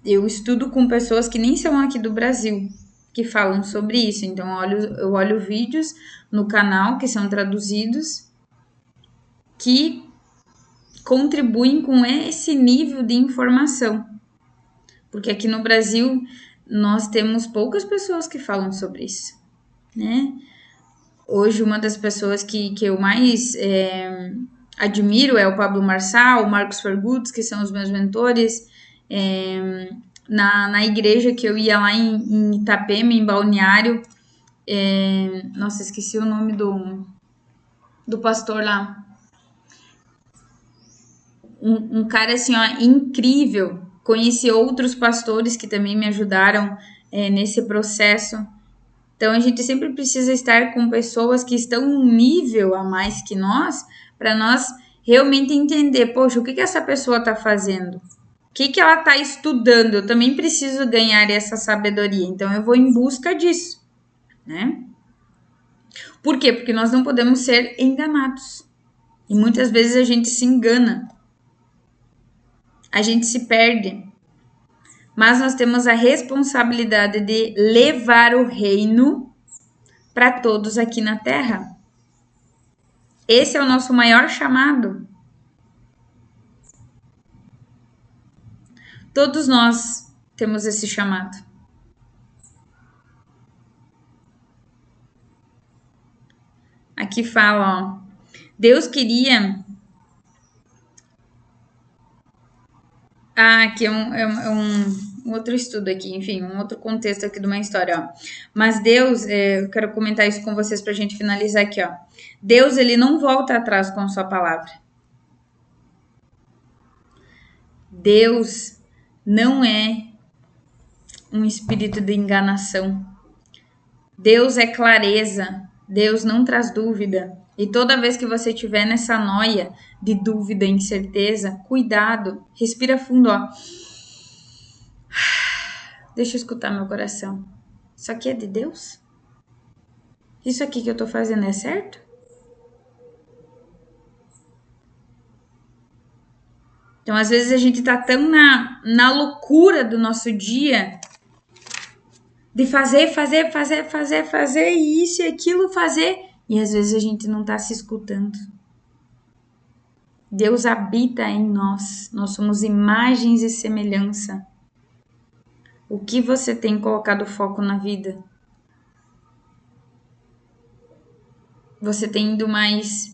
Speaker 1: eu estudo com pessoas que nem são aqui do Brasil, que falam sobre isso. Então, eu olho vídeos no canal que são traduzidos, que contribuem com esse nível de informação. Porque aqui no Brasil, nós temos poucas pessoas que falam sobre isso, né? Hoje, uma das pessoas que eu mais admiro é o Pablo Marçal, o Marcos Fergutz, que são os meus mentores. Na igreja que eu ia lá em Itapema, em Balneário, nossa, esqueci o nome do pastor lá. Um cara assim, ó, incrível. Conheci outros pastores que também me ajudaram nesse processo. Então, a gente sempre precisa estar com pessoas que estão um nível a mais que nós, para nós realmente entender, poxa, o que essa pessoa está fazendo? O que ela está estudando? Eu também preciso ganhar essa sabedoria. Então, eu vou em busca disso, né? Por quê? Porque nós não podemos ser enganados. E muitas vezes a gente se engana. A gente se perde. Mas nós temos a responsabilidade de levar o reino para todos aqui na Terra. Esse é o nosso maior chamado. Todos nós temos esse chamado. Aqui fala, ó, Deus queria... aqui é um outro estudo aqui, enfim, um outro contexto aqui de uma história, ó. Mas Deus, eu quero comentar isso com vocês pra gente finalizar aqui, ó. Deus, ele não volta atrás com a sua palavra. Deus não é um espírito de enganação. Deus é clareza. Deus não traz dúvida. E toda vez que você estiver nessa noia de dúvida, incerteza, cuidado, respira fundo, ó. Deixa eu escutar meu coração. Isso aqui é de Deus? Isso aqui que eu tô fazendo é certo? Então, às vezes a gente tá tão na loucura do nosso dia de fazer e isso e aquilo fazer. E às vezes a gente não tá se escutando. Deus habita em nós. Nós somos imagens e semelhança. O que você tem colocado foco na vida? você tem ido mais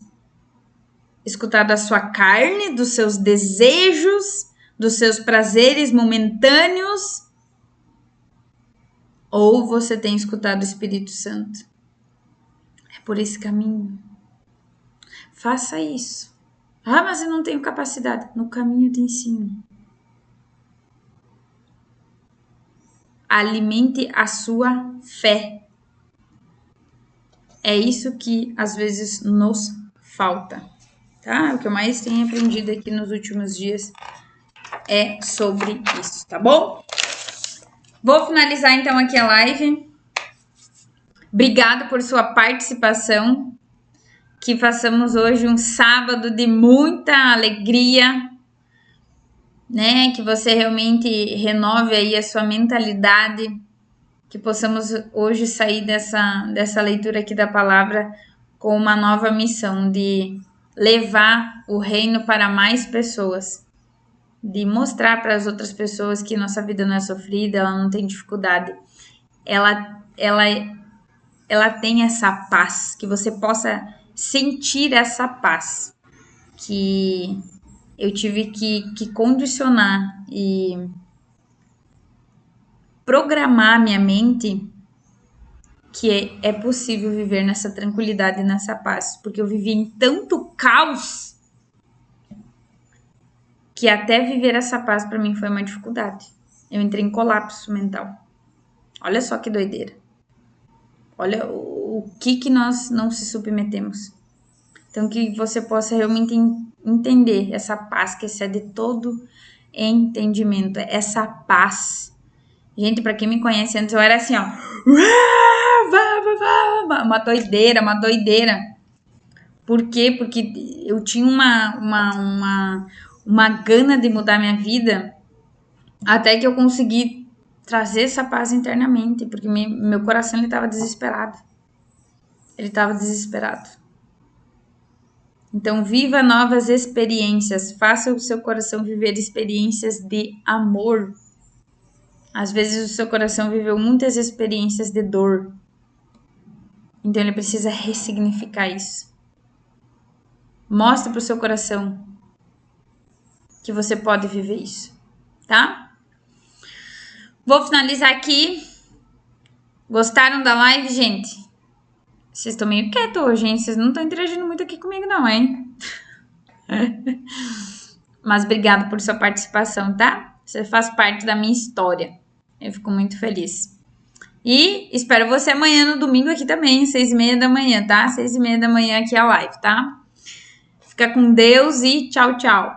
Speaker 1: escutado a sua carne, dos seus desejos, dos seus prazeres momentâneos? Ou você tem escutado o Espírito Santo? É por esse caminho. Faça isso. Ah, mas eu não tenho capacidade. No caminho te ensino. Alimente a sua fé. É isso que às vezes nos falta, tá? O que eu mais tenho aprendido aqui nos últimos dias é sobre isso, tá bom? Vou finalizar então aqui a live. Obrigada por sua participação. Que façamos hoje um sábado de muita alegria, né? Que você realmente renove aí a sua mentalidade, que possamos hoje sair dessa leitura aqui da palavra com uma nova missão de levar o reino para mais pessoas, de mostrar para as outras pessoas que nossa vida não é sofrida, ela não tem dificuldade, ela tem essa paz, que você possa sentir essa paz que eu tive que condicionar e programar minha mente que é possível viver nessa tranquilidade e nessa paz, porque eu vivi em tanto caos que até viver essa paz para mim foi uma dificuldade. Eu entrei em colapso mental. Olha só que doideira. Olha o que nós não se submetemos. Então, que você possa realmente entender essa paz que excede todo entendimento, essa paz. Gente, para quem me conhece antes, eu era assim, ó, uma doideira. Por quê? Porque eu tinha uma gana de mudar minha vida, até que eu consegui trazer essa paz internamente, porque meu coração estava desesperado. Ele estava desesperado. Então, viva novas experiências. Faça o seu coração viver experiências de amor. Às vezes, o seu coração viveu muitas experiências de dor. Então, ele precisa ressignificar isso. Mostre para o seu coração que você pode viver isso, tá? Vou finalizar aqui. Gostaram da live, gente? Vocês estão meio quietos hoje, hein? Vocês não estão interagindo muito aqui comigo, não, hein? Mas obrigada por sua participação, tá? Você faz parte da minha história. Eu fico muito feliz. E espero você amanhã no domingo aqui também, 6h30 da manhã, tá? 6h30 da manhã aqui a live, tá? Fica com Deus e tchau, tchau.